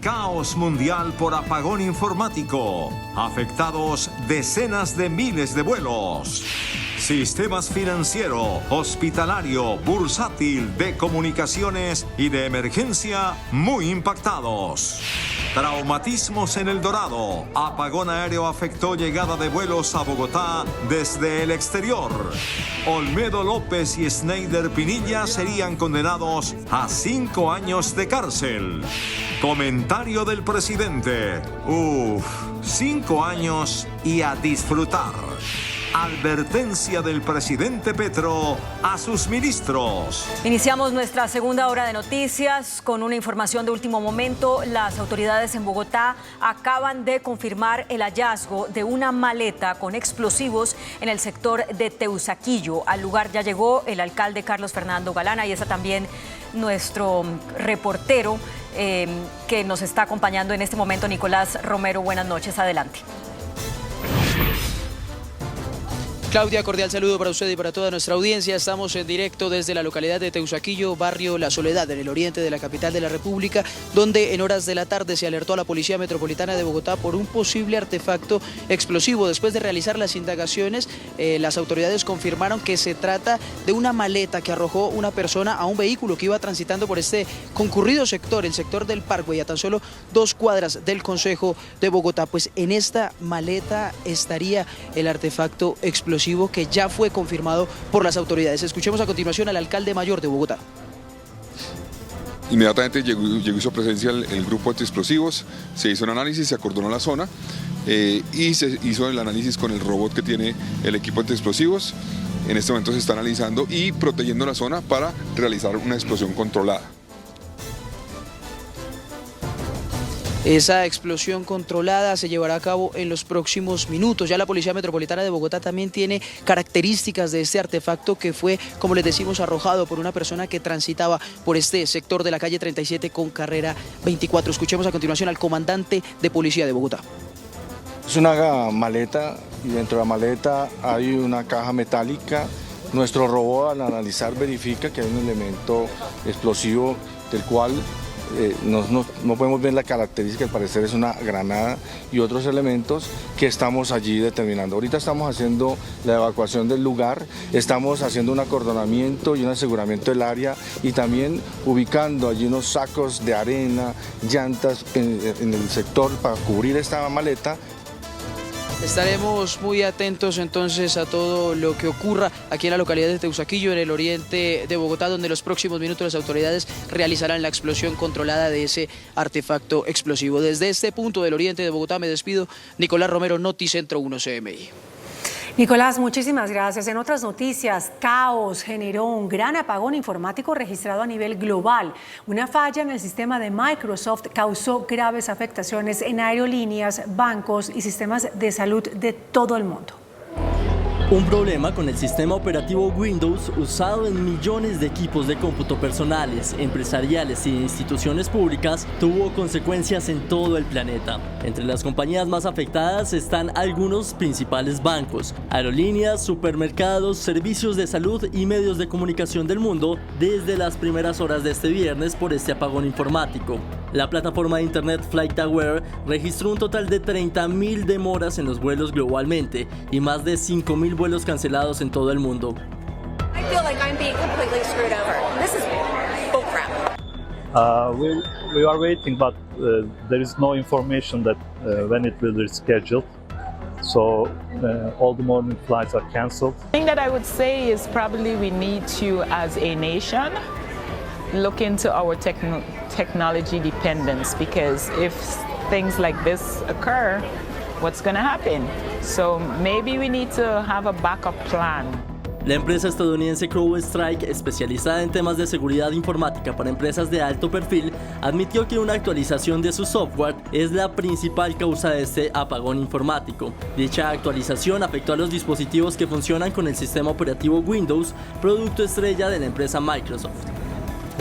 Caos mundial por apagón informático. Afectados decenas de miles de vuelos. Sistemas financiero, hospitalario, bursátil, de comunicaciones y de emergencia muy impactados. Traumatismos en El Dorado. Apagón aéreo afectó llegada de vuelos a Bogotá desde el exterior. Olmedo López y Snyder Pinilla serían condenados a 5 años de cárcel. Comentario del presidente. 5 años y a disfrutar. Advertencia del presidente Petro a sus ministros. Iniciamos nuestra segunda hora de noticias con una información de último momento. Las autoridades en Bogotá acaban de confirmar el hallazgo de una maleta con explosivos en el sector de Teusaquillo. Al lugar ya llegó el alcalde Carlos Fernando Galán y está también nuestro reportero que nos está acompañando en este momento, Nicolás Romero. Buenas noches, adelante. Claudia, cordial saludo para usted y para toda nuestra audiencia. Estamos en directo desde la localidad de Teusaquillo, barrio La Soledad, en el oriente de la capital de la República, donde en horas de la tarde se alertó a la Policía Metropolitana de Bogotá por un posible artefacto explosivo. Después de realizar las indagaciones, las autoridades confirmaron que se trata de una maleta que arrojó una persona a un vehículo que iba transitando por este concurrido sector, el sector del Parkway, a tan solo 2 cuadras del Consejo de Bogotá. Pues en esta maleta estaría el artefacto explosivo que ya fue confirmado por las autoridades. Escuchemos a continuación al alcalde mayor de Bogotá. Inmediatamente llegó hizo presencia el grupo antiexplosivos, se hizo un análisis, se acordonó la zona y se hizo el análisis con el robot que tiene el equipo antiexplosivos. En este momento se está analizando y protegiendo la zona para realizar una explosión controlada. Esa explosión controlada se llevará a cabo en los próximos minutos. Ya la Policía Metropolitana de Bogotá también tiene características de este artefacto que fue, como les decimos, arrojado por una persona que transitaba por este sector de la calle 37 con carrera 24. Escuchemos a continuación al comandante de Policía de Bogotá. Es una maleta y dentro de la maleta hay una caja metálica. Nuestro robot al analizar verifica que hay un elemento explosivo del cual no podemos ver la característica, al parecer es una granada y otros elementos que estamos allí determinando. Ahorita estamos haciendo la evacuación del lugar, estamos haciendo un acordonamiento y un aseguramiento del área y también ubicando allí unos sacos de arena, llantas en el sector para cubrir esta maleta. Estaremos muy atentos entonces a todo lo que ocurra aquí en la localidad de Teusaquillo, en el oriente de Bogotá, donde en los próximos minutos las autoridades realizarán la explosión controlada de ese artefacto explosivo. Desde este punto del oriente de Bogotá me despido. Nicolás Romero, Noticentro 1 CMI. Nicolás, muchísimas gracias. En otras noticias, caos generó un gran apagón informático registrado a nivel global. Una falla en el sistema de Microsoft causó graves afectaciones en aerolíneas, bancos y sistemas de salud de todo el mundo. Un problema con el sistema operativo Windows usado en millones de equipos de cómputo personales, empresariales y instituciones públicas tuvo consecuencias en todo el planeta. Entre las compañías más afectadas están algunos principales bancos, aerolíneas, supermercados, servicios de salud y medios de comunicación del mundo desde las primeras horas de este viernes por este apagón informático. La plataforma de internet FlightAware registró un total de 30.000 demoras en los vuelos globalmente y más de 5.000 vuelos cancelados en todo el mundo. I feel like I'm being completely screwed over. This is bull crap. We are waiting, but there is no information that when it will be scheduled. So all the morning flights are cancelled. The thing that I would say is probably we need to, as a nation, look into our technology dependence, because if things like this occur, what's going to happen? So maybe we need to have a backup plan. La empresa estadounidense CrowdStrike, especializada en temas de seguridad informática para empresas de alto perfil, admitió que una actualización de su software es la principal causa de este apagón informático. Dicha actualización afectó a los dispositivos que funcionan con el sistema operativo Windows, producto estrella de la empresa Microsoft.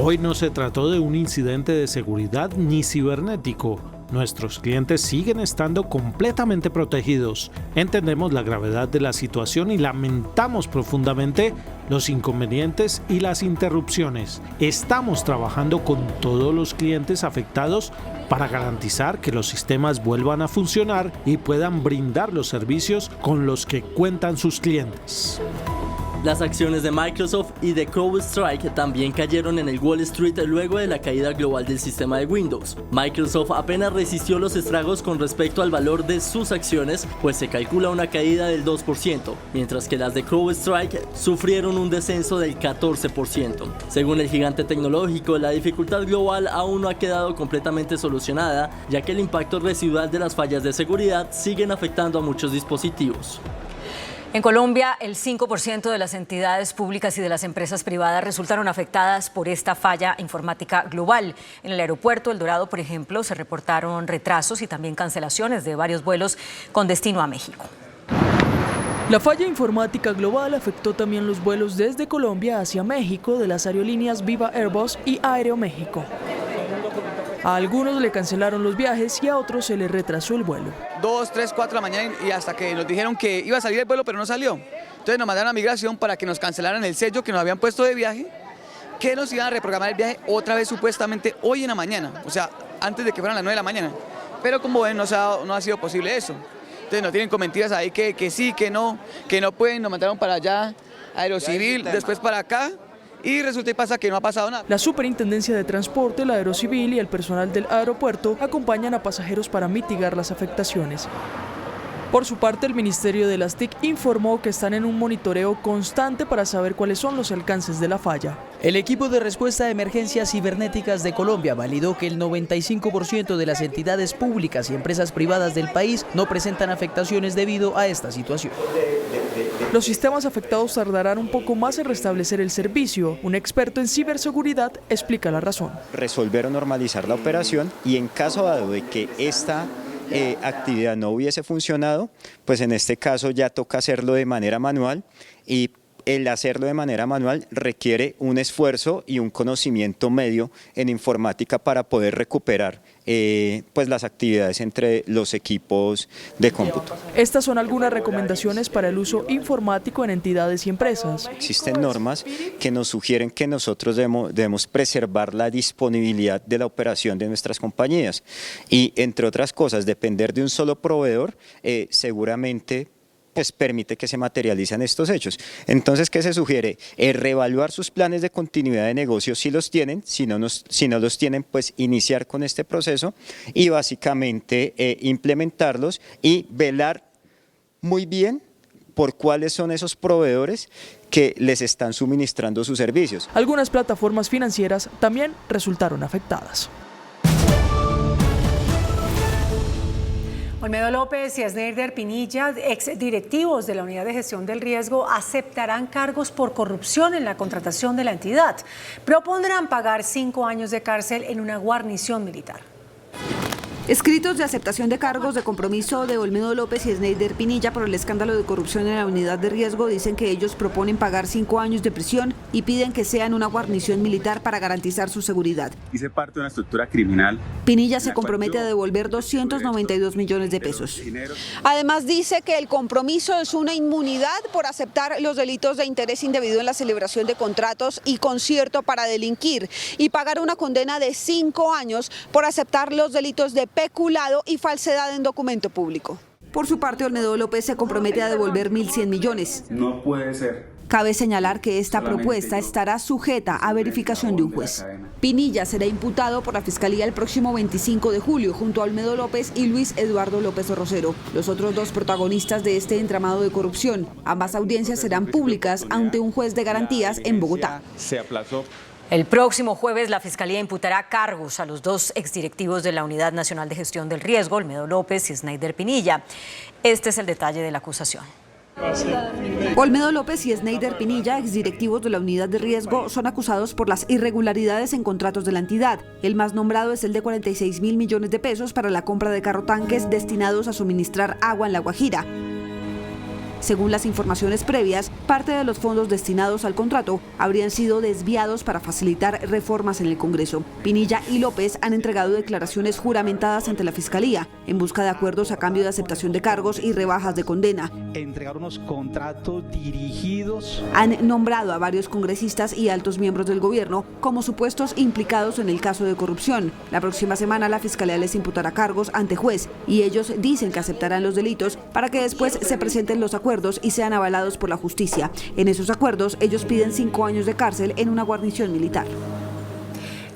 Hoy no se trató de un incidente de seguridad ni cibernético. Nuestros clientes siguen estando completamente protegidos. Entendemos la gravedad de la situación y lamentamos profundamente los inconvenientes y las interrupciones. Estamos trabajando con todos los clientes afectados para garantizar que los sistemas vuelvan a funcionar y puedan brindar los servicios con los que cuentan sus clientes. Las acciones de Microsoft y de CrowdStrike también cayeron en el Wall Street luego de la caída global del sistema de Windows. Microsoft apenas resistió los estragos con respecto al valor de sus acciones, pues se calcula una caída del 2%, mientras que las de CrowdStrike sufrieron un descenso del 14%. Según el gigante tecnológico, la dificultad global aún no ha quedado completamente solucionada, ya que el impacto residual de las fallas de seguridad siguen afectando a muchos dispositivos. En Colombia, el 5% de las entidades públicas y de las empresas privadas resultaron afectadas por esta falla informática global. En el aeropuerto El Dorado, por ejemplo, se reportaron retrasos y también cancelaciones de varios vuelos con destino a México. La falla informática global afectó también los vuelos desde Colombia hacia México de las aerolíneas Viva Airbus y Aeroméxico. A algunos le cancelaron los viajes y a otros se les retrasó el vuelo. 2, 3, 4 de la mañana y hasta que nos dijeron que iba a salir el vuelo pero no salió. Entonces nos mandaron a migración para que nos cancelaran el sello que nos habían puesto de viaje, que nos iban a reprogramar el viaje otra vez supuestamente hoy en la mañana, o sea, antes de que fueran las 9 de la mañana. Pero como ven, no ha sido posible eso. Entonces nos tienen con mentiras ahí que sí, que no pueden, nos mandaron para allá, Aerocivil, después para acá. Y resulta y pasa que no ha pasado nada. La Superintendencia de Transporte, la Aerocivil y el personal del aeropuerto acompañan a pasajeros para mitigar las afectaciones. Por su parte, el Ministerio de las TIC informó que están en un monitoreo constante para saber cuáles son los alcances de la falla. El equipo de respuesta a emergencias cibernéticas de Colombia validó que el 95% de las entidades públicas y empresas privadas del país no presentan afectaciones debido a esta situación. Los sistemas afectados tardarán un poco más en restablecer el servicio. Un experto en ciberseguridad explica la razón. Resolver o normalizar la operación y en caso dado de que esta actividad no hubiese funcionado, pues en este caso ya toca hacerlo de manera manual y el hacerlo de manera manual requiere un esfuerzo y un conocimiento medio en informática para poder recuperar pues las actividades entre los equipos de cómputo. Estas son algunas recomendaciones para el uso informático en entidades y empresas. Existen normas que nos sugieren que nosotros debemos preservar la disponibilidad de la operación de nuestras compañías y, entre otras cosas, depender de un solo proveedor seguramente pues permite que se materialicen estos hechos. Entonces, ¿qué se sugiere? Reevaluar sus planes de continuidad de negocio si los tienen, si no los tienen, pues iniciar con este proceso y básicamente implementarlos y velar muy bien por cuáles son esos proveedores que les están suministrando sus servicios. Algunas plataformas financieras también resultaron afectadas. Olmedo López y Snyder Pinilla, exdirectivos de la Unidad de Gestión del Riesgo, aceptarán cargos por corrupción en la contratación de la entidad. Propondrán pagar 5 años de cárcel en una guarnición militar. Escritos de aceptación de cargos de compromiso de Olmedo López y Snyder Pinilla por el escándalo de corrupción en la unidad de riesgo dicen que ellos proponen pagar 5 años de prisión y piden que sea en una guarnición militar para garantizar su seguridad. Hice parte de una estructura criminal. Pinilla se compromete a devolver 292 millones de pesos. Además dice que el compromiso es una inmunidad por aceptar los delitos de interés indebido en la celebración de contratos y concierto para delinquir y pagar una condena de 5 años por aceptar los delitos de peculado y falsedad en documento público. Por su parte, Olmedo López se compromete a devolver 1.100 millones. No puede ser. Cabe señalar que esta propuesta estará sujeta a verificación de un juez. Pinilla será imputado por la Fiscalía el próximo 25 de julio junto a Olmedo López y Luis Eduardo López Rosero, los otros dos protagonistas de este entramado de corrupción. Ambas audiencias serán públicas ante un juez de garantías en Bogotá. Se aplazó. El próximo jueves la Fiscalía imputará cargos a los dos exdirectivos de la Unidad Nacional de Gestión del Riesgo, Olmedo López y Snyder Pinilla. Este es el detalle de la acusación. Olmedo López y Sneider Pinilla, exdirectivos de la unidad de riesgo, son acusados por las irregularidades en contratos de la entidad. El más nombrado es el de 46.000 millones de pesos para la compra de carrotanques destinados a suministrar agua en La Guajira. Según las informaciones previas, parte de los fondos destinados al contrato habrían sido desviados para facilitar reformas en el Congreso. Pinilla y López han entregado declaraciones juramentadas ante la Fiscalía en busca de acuerdos a cambio de aceptación de cargos y rebajas de condena. Entregar unos contratos dirigidos. Han nombrado a varios congresistas y altos miembros del gobierno como supuestos implicados en el caso de corrupción. La próxima semana la Fiscalía les imputará cargos ante juez y ellos dicen que aceptarán los delitos para que después se presenten los acuerdos y sean avalados por la justicia. En esos acuerdos, ellos piden 5 años de cárcel en una guarnición militar.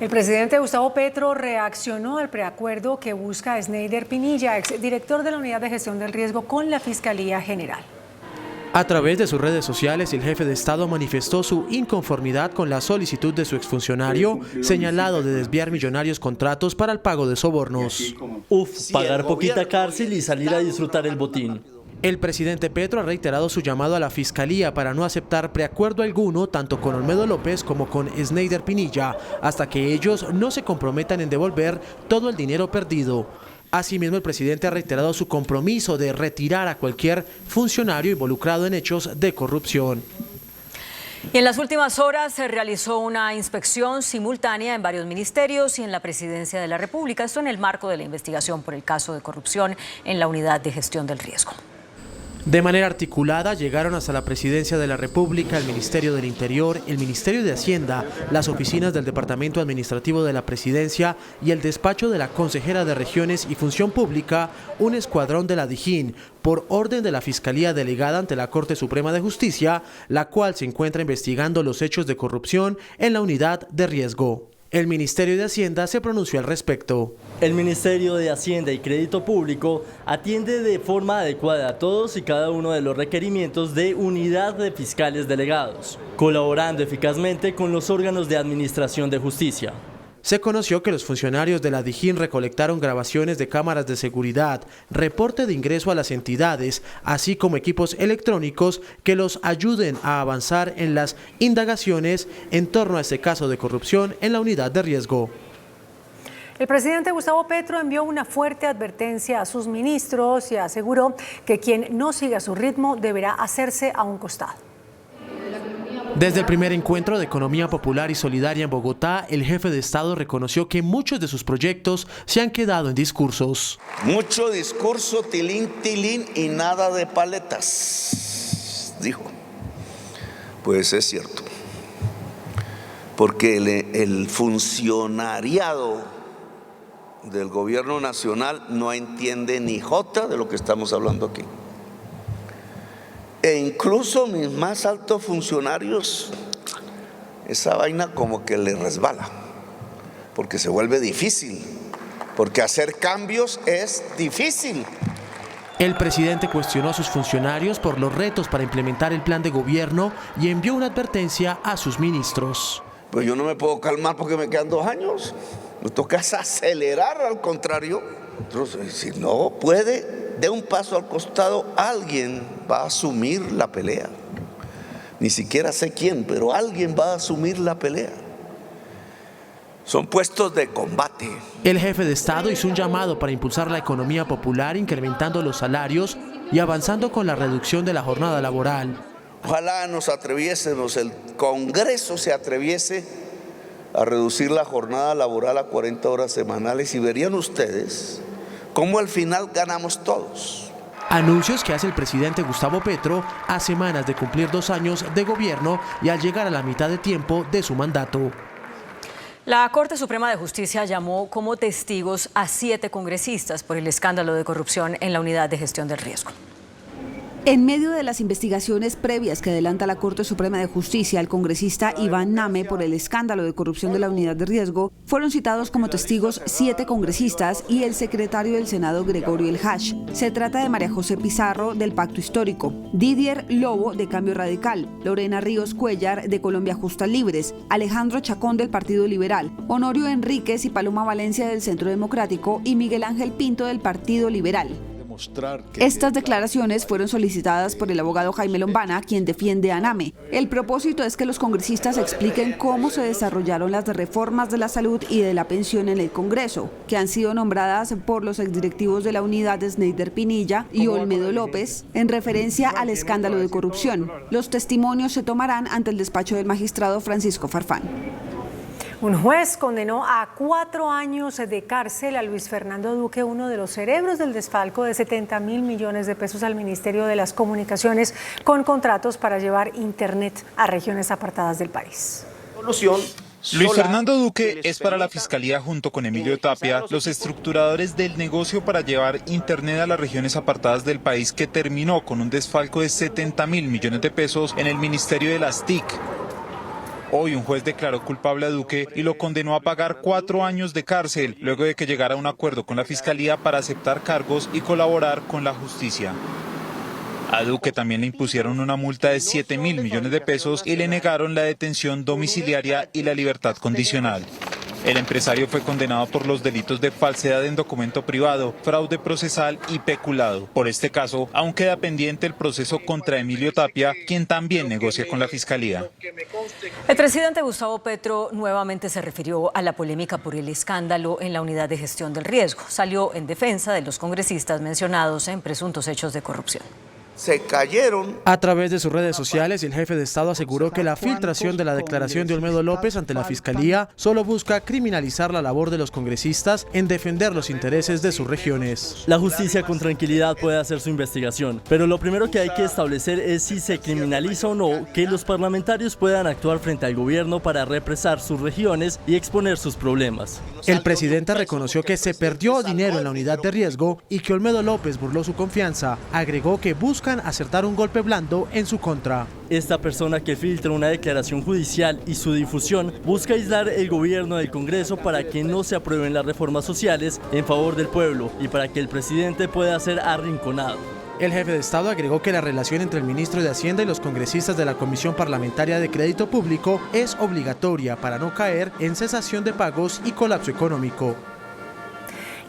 El presidente Gustavo Petro reaccionó al preacuerdo que busca Sneider Pinilla, exdirector de la Unidad de Gestión del Riesgo, con la Fiscalía General. A través de sus redes sociales, el jefe de Estado manifestó su inconformidad con la solicitud de su exfuncionario, señalado de desviar millonarios contratos para el pago de sobornos. Pagar poquita cárcel y salir a disfrutar el botín. El presidente Petro ha reiterado su llamado a la Fiscalía para no aceptar preacuerdo alguno tanto con Olmedo López como con Sneider Pinilla, hasta que ellos no se comprometan en devolver todo el dinero perdido. Asimismo, el presidente ha reiterado su compromiso de retirar a cualquier funcionario involucrado en hechos de corrupción. Y en las últimas horas se realizó una inspección simultánea en varios ministerios y en la Presidencia de la República, esto en el marco de la investigación por el caso de corrupción en la Unidad de Gestión del Riesgo. De manera articulada llegaron hasta la Presidencia de la República, el Ministerio del Interior, el Ministerio de Hacienda, las oficinas del Departamento Administrativo de la Presidencia y el despacho de la consejera de Regiones y Función Pública, un escuadrón de la Dijín, por orden de la Fiscalía delegada ante la Corte Suprema de Justicia, la cual se encuentra investigando los hechos de corrupción en la Unidad de Riesgo. El Ministerio de Hacienda se pronunció al respecto. El Ministerio de Hacienda y Crédito Público atiende de forma adecuada a todos y cada uno de los requerimientos de unidad de fiscales delegados, colaborando eficazmente con los órganos de administración de justicia. Se conoció que los funcionarios de la Dijín recolectaron grabaciones de cámaras de seguridad, reporte de ingreso a las entidades, así como equipos electrónicos que los ayuden a avanzar en las indagaciones en torno a este caso de corrupción en la Unidad de Riesgo. El presidente Gustavo Petro envió una fuerte advertencia a sus ministros y aseguró que quien no siga su ritmo deberá hacerse a un costado. Desde el primer encuentro de Economía Popular y Solidaria en Bogotá, el jefe de Estado reconoció que muchos de sus proyectos se han quedado en discursos. Mucho discurso, tilín, tilín y nada de paletas, dijo. Pues es cierto, porque el funcionariado del gobierno nacional no entiende ni jota de lo que estamos hablando aquí. E incluso mis más altos funcionarios, esa vaina como que les resbala, porque se vuelve difícil, porque hacer cambios es difícil. El presidente cuestionó a sus funcionarios por los retos para implementar el plan de gobierno y envió una advertencia a sus ministros. Pues yo no me puedo calmar porque me quedan 2 años, me toca acelerar, al contrario. Entonces, si no puede, dé un paso al costado, alguien va a asumir la pelea. Ni siquiera sé quién, pero alguien va a asumir la pelea. Son puestos de combate. El jefe de Estado hizo un llamado para impulsar la economía popular, incrementando los salarios y avanzando con la reducción de la jornada laboral. Ojalá nos atreviésemos, el Congreso se atreviese a reducir la jornada laboral a 40 horas semanales y verían ustedes cómo al final ganamos todos. Anuncios que hace el presidente Gustavo Petro a semanas de cumplir 2 años de gobierno y al llegar a la mitad de tiempo de su mandato. La Corte Suprema de Justicia llamó como testigos a 7 congresistas por el escándalo de corrupción en la Unidad de Gestión del Riesgo. En medio de las investigaciones previas que adelanta la Corte Suprema de Justicia, el congresista Iván Name por el escándalo de corrupción de la Unidad de Riesgo, fueron citados como testigos 7 congresistas y el secretario del Senado Gregorio El Hash. Se trata de María José Pizarro, del Pacto Histórico, Didier Lobo, de Cambio Radical, Lorena Ríos Cuellar, de Colombia Justas Libres, Alejandro Chacón, del Partido Liberal, Honorio Enríquez y Paloma Valencia, del Centro Democrático, y Miguel Ángel Pinto, del Partido Liberal. demostrar que... Estas declaraciones fueron solicitadas por el abogado Jaime Lombana, quien defiende a ANAME. El propósito es que los congresistas expliquen cómo se desarrollaron las reformas de la salud y de la pensión en el Congreso, que han sido nombradas por los exdirectivos de la unidad Sneider Pinilla y Olmedo López, en referencia al escándalo de corrupción. Los testimonios se tomarán ante el despacho del magistrado Francisco Farfán. Un juez condenó a 4 años de cárcel a Luis Fernando Duque, uno de los cerebros del desfalco de 70.000 millones de pesos al Ministerio de las Comunicaciones, con contratos para llevar Internet a regiones apartadas del país. Luis Fernando Duque es para la Fiscalía, junto con Emilio Tapia, los estructuradores del negocio para llevar Internet a las regiones apartadas del país, que terminó con un desfalco de 70.000 millones de pesos en el Ministerio de las TIC. Hoy un juez declaró culpable a Duque y lo condenó a pagar 4 años de cárcel, luego de que llegara a un acuerdo con la Fiscalía para aceptar cargos y colaborar con la justicia. A Duque también le impusieron una multa de 7.000 millones de pesos y le negaron la detención domiciliaria y la libertad condicional. El empresario fue condenado por los delitos de falsedad en documento privado, fraude procesal y peculado. Por este caso, aún queda pendiente el proceso contra Emilio Tapia, quien también negocia con la Fiscalía. El presidente Gustavo Petro nuevamente se refirió a la polémica por el escándalo en la unidad de gestión del riesgo. Salió en defensa de los congresistas mencionados en presuntos hechos de corrupción. Se cayeron. A través de sus redes sociales, el jefe de Estado aseguró que la filtración de la declaración de Olmedo López ante la Fiscalía solo busca criminalizar la labor de los congresistas en defender los intereses de sus regiones. La justicia con tranquilidad puede hacer su investigación, pero lo primero que hay que establecer es si se criminaliza o no que los parlamentarios puedan actuar frente al gobierno para represar sus regiones y exponer sus problemas. El presidente reconoció que se perdió dinero en la unidad de riesgo y que Olmedo López burló su confianza. Agregó que buscan acertar un golpe blando en su contra. Esta persona que filtra una declaración judicial y su difusión busca aislar el gobierno del Congreso para que no se aprueben las reformas sociales en favor del pueblo y para que el presidente pueda ser arrinconado. El jefe de Estado agregó que la relación entre el ministro de Hacienda y los congresistas de la Comisión Parlamentaria de Crédito Público es obligatoria para no caer en cesación de pagos y colapso económico.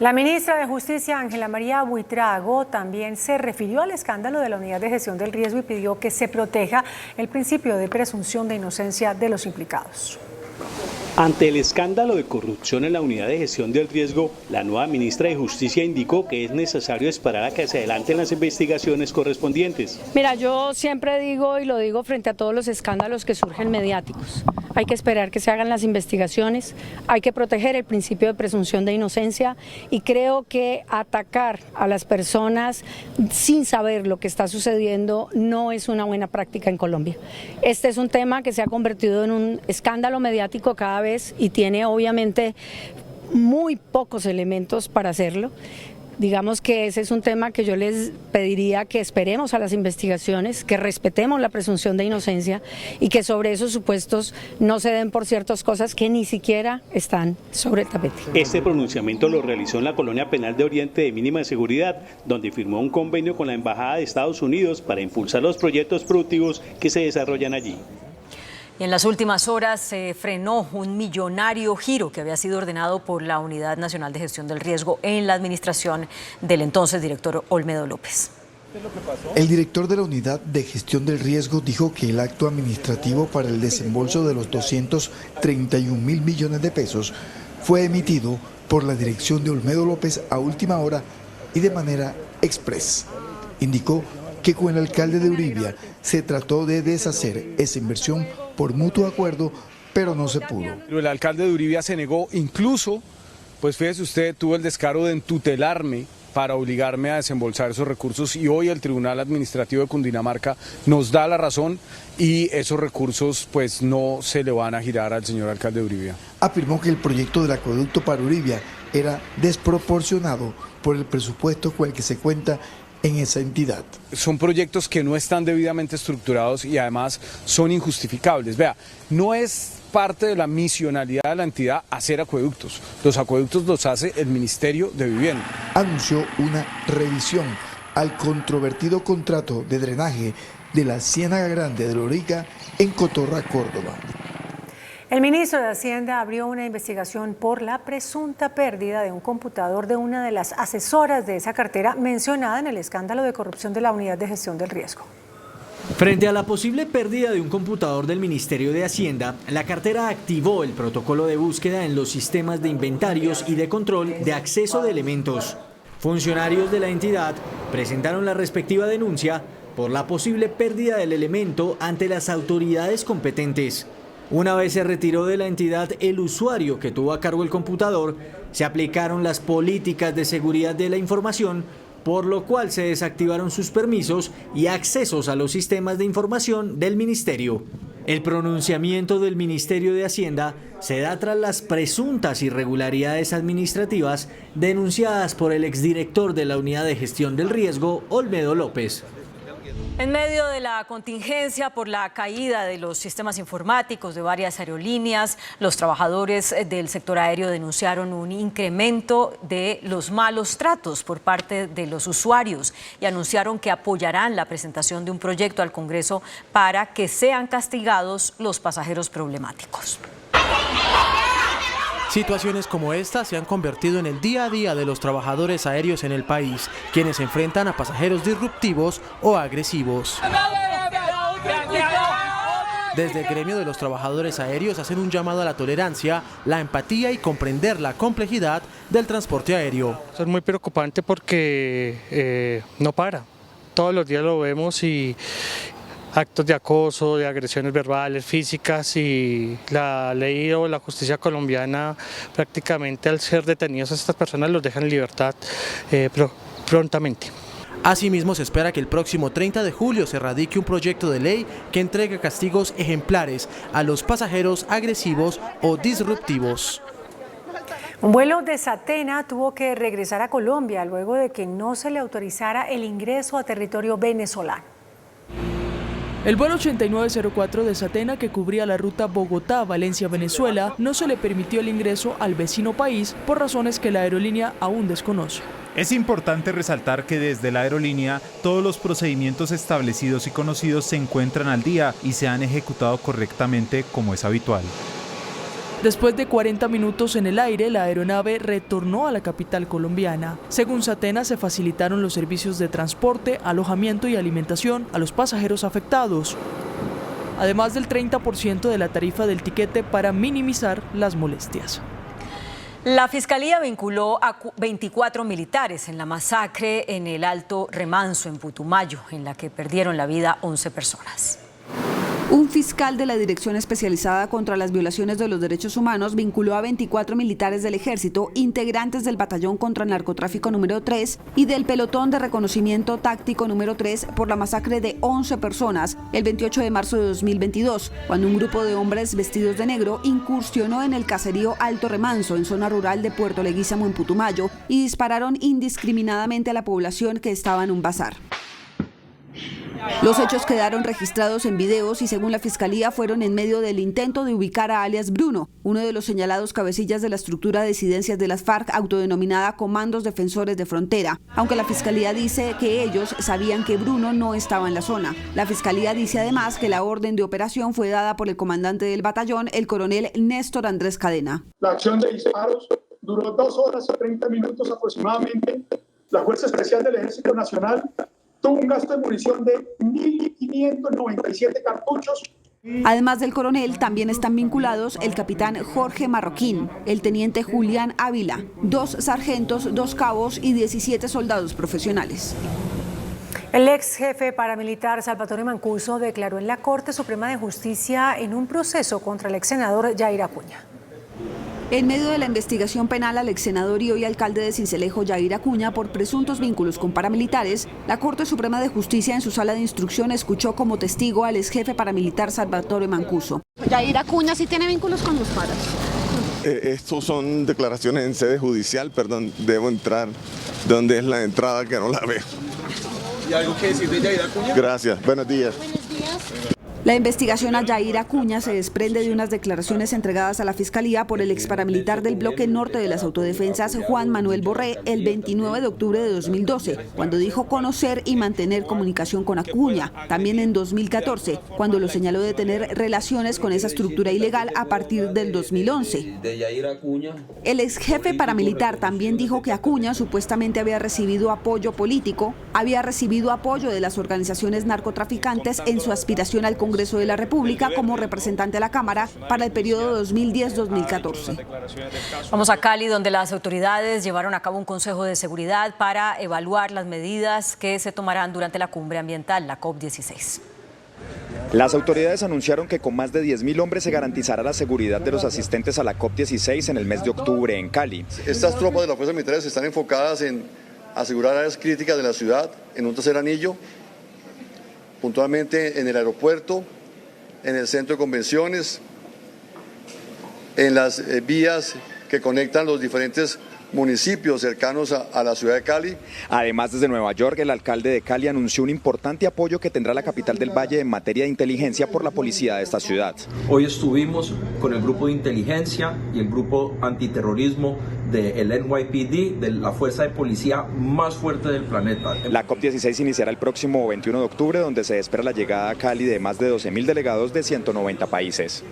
La ministra de Justicia, Ángela María Buitrago, también se refirió al escándalo de la unidad de gestión del riesgo y pidió que se proteja el principio de presunción de inocencia de los implicados. Ante el escándalo de corrupción en la unidad de gestión del riesgo, la nueva ministra de Justicia indicó que es necesario esperar a que se adelanten las investigaciones correspondientes. Mira, yo siempre digo y lo digo frente a todos los escándalos que surgen mediáticos. Hay que esperar que se hagan las investigaciones, hay que proteger el principio de presunción de inocencia y creo que atacar a las personas sin saber lo que está sucediendo no es una buena práctica en Colombia. Este es un tema que se ha convertido en un escándalo mediático cada vez y tiene obviamente muy pocos elementos para hacerlo. Digamos que ese es un tema que yo les pediría que esperemos a las investigaciones, que respetemos la presunción de inocencia y que sobre esos supuestos no se den por ciertas cosas que ni siquiera están sobre el tapete. Este pronunciamiento lo realizó en la Colonia Penal de Oriente de Mínima Seguridad, donde firmó un convenio con la Embajada de Estados Unidos para impulsar los proyectos productivos que se desarrollan allí. Y en las últimas horas se frenó un millonario giro que había sido ordenado por la Unidad Nacional de Gestión del Riesgo en la administración del entonces director Olmedo López. El director de la Unidad de Gestión del Riesgo dijo que el acto administrativo para el desembolso de los 231.000 millones de pesos fue emitido por la dirección de Olmedo López a última hora y de manera express. Indicó que con el alcalde de Uribia se trató de deshacer esa inversión por mutuo acuerdo, pero no se pudo. El alcalde de Uribia se negó, incluso, pues fíjese usted, tuvo el descaro de entutelarme para obligarme a desembolsar esos recursos y hoy el Tribunal Administrativo de Cundinamarca nos da la razón y esos recursos pues no se le van a girar al señor alcalde de Uribia. Afirmó que el proyecto del acueducto para Uribia era desproporcionado por el presupuesto con el que se cuenta en esa entidad. Son proyectos que no están debidamente estructurados y además son injustificables. Vea, no es parte de la misionalidad de la entidad hacer acueductos. Los acueductos los hace el Ministerio de Vivienda. Anunció una revisión al controvertido contrato de drenaje de la Ciénaga Grande de Lorica en Cotorra, Córdoba. El ministro de Hacienda abrió una investigación por la presunta pérdida de un computador de una de las asesoras de esa cartera mencionada en el escándalo de corrupción de la Unidad de Gestión del Riesgo. Frente a la posible pérdida de un computador del Ministerio de Hacienda, la cartera activó el protocolo de búsqueda en los sistemas de inventarios y de control de acceso de elementos. Funcionarios de la entidad presentaron la respectiva denuncia por la posible pérdida del elemento ante las autoridades competentes. Una vez se retiró de la entidad el usuario que tuvo a cargo el computador, se aplicaron las políticas de seguridad de la información, por lo cual se desactivaron sus permisos y accesos a los sistemas de información del ministerio. El pronunciamiento del Ministerio de Hacienda se da tras las presuntas irregularidades administrativas denunciadas por el exdirector de la Unidad de Gestión del Riesgo, Olmedo López. En medio de la contingencia por la caída de los sistemas informáticos de varias aerolíneas, los trabajadores del sector aéreo denunciaron un incremento de los malos tratos por parte de los usuarios y anunciaron que apoyarán la presentación de un proyecto al Congreso para que sean castigados los pasajeros problemáticos. Situaciones como esta se han convertido en el día a día de los trabajadores aéreos en el país, quienes se enfrentan a pasajeros disruptivos o agresivos. Desde el gremio de los trabajadores aéreos hacen un llamado a la tolerancia, la empatía y comprender la complejidad del transporte aéreo. Es muy preocupante porque no para. Todos los días lo vemos y actos de acoso, de agresiones verbales, físicas, y la ley o la justicia colombiana prácticamente al ser detenidos a estas personas los dejan en libertad prontamente. Asimismo, se espera que el próximo 30 de julio se radique un proyecto de ley que entregue castigos ejemplares a los pasajeros agresivos o disruptivos. Un vuelo de Satena tuvo que regresar a Colombia luego de que no se le autorizara el ingreso a territorio venezolano. El vuelo 8904 de Satena, que cubría la ruta Bogotá-Valencia-Venezuela, no se le permitió el ingreso al vecino país por razones que la aerolínea aún desconoce. Es importante resaltar que desde la aerolínea todos los procedimientos establecidos y conocidos se encuentran al día y se han ejecutado correctamente como es habitual. Después de 40 minutos en el aire, la aeronave retornó a la capital colombiana. Según Satena, se facilitaron los servicios de transporte, alojamiento y alimentación a los pasajeros afectados, además del 30% de la tarifa del tiquete para minimizar las molestias. La Fiscalía vinculó a 24 militares en la masacre en el Alto Remanso, en Putumayo, en la que perdieron la vida 11 personas. Un fiscal de la Dirección Especializada contra las Violaciones de los Derechos Humanos vinculó a 24 militares del Ejército, integrantes del Batallón contra el Narcotráfico número 3 y del Pelotón de Reconocimiento Táctico número 3 por la masacre de 11 personas el 28 de marzo de 2022, cuando un grupo de hombres vestidos de negro incursionó en el caserío Alto Remanso, en zona rural de Puerto Leguízamo, en Putumayo, y dispararon indiscriminadamente a la población que estaba en un bazar. Los hechos quedaron registrados en videos y, según la Fiscalía, fueron en medio del intento de ubicar a alias Bruno, uno de los señalados cabecillas de la estructura de disidencias de las FARC autodenominada Comandos Defensores de Frontera, aunque la Fiscalía dice que ellos sabían que Bruno no estaba en la zona. La Fiscalía dice además que la orden de operación fue dada por el comandante del batallón, el coronel Néstor Andrés Cadena. La acción de disparos duró 2 horas y 30 minutos aproximadamente. La Fuerza Especial del Ejército Nacional tuvo un gasto de munición de 1.597 cartuchos. Además del coronel, también están vinculados el capitán Jorge Marroquín, el teniente Julián Ávila, 2 sargentos, 2 cabos y 17 soldados profesionales. El ex jefe paramilitar Salvatore Mancuso declaró en la Corte Suprema de Justicia en un proceso contra el ex senador Yair Acuña. En medio de la investigación penal al ex senador y hoy alcalde de Sincelejo, Yair Acuña, por presuntos vínculos con paramilitares, la Corte Suprema de Justicia en su sala de instrucción escuchó como testigo al ex jefe paramilitar Salvatore Mancuso. Yair Acuña sí tiene vínculos con los paras. Estos son declaraciones en sede judicial, perdón, debo entrar. ¿Dónde es la entrada que no la veo? ¿Y algo que decir de Yair Acuña? Gracias, buenos días. La investigación a Yair Acuña se desprende de unas declaraciones entregadas a la Fiscalía por el ex paramilitar del bloque norte de las autodefensas Juan Manuel Borré el 29 de octubre de 2012, cuando dijo conocer y mantener comunicación con Acuña. También en 2014, cuando lo señaló de tener relaciones con esa estructura ilegal a partir del 2011. El ex jefe paramilitar también dijo que Acuña supuestamente había recibido apoyo político, había recibido apoyo de las organizaciones narcotraficantes en su aspiración al Congreso de la República como representante a la Cámara para el periodo 2010-2014. Vamos a Cali, donde las autoridades llevaron a cabo un consejo de seguridad para evaluar las medidas que se tomarán durante la cumbre ambiental, la COP16. Las autoridades anunciaron que con más de 10.000 hombres se garantizará la seguridad de los asistentes a la COP16 en el mes de octubre en Cali. Estas tropas de las fuerzas militares están enfocadas en asegurar áreas críticas de la ciudad, en un tercer anillo, puntualmente en el aeropuerto, en el centro de convenciones, en las vías que conectan los diferentes municipios cercanos a la ciudad de Cali. Además, desde Nueva York, el alcalde de Cali anunció un importante apoyo que tendrá la capital del Valle en materia de inteligencia por la policía de esta ciudad. Hoy estuvimos con el grupo de inteligencia y el grupo antiterrorismo del NYPD, de la fuerza de policía más fuerte del planeta. La COP16 iniciará el próximo 21 de octubre, donde se espera la llegada a Cali de más de 12.000 delegados de 190 países.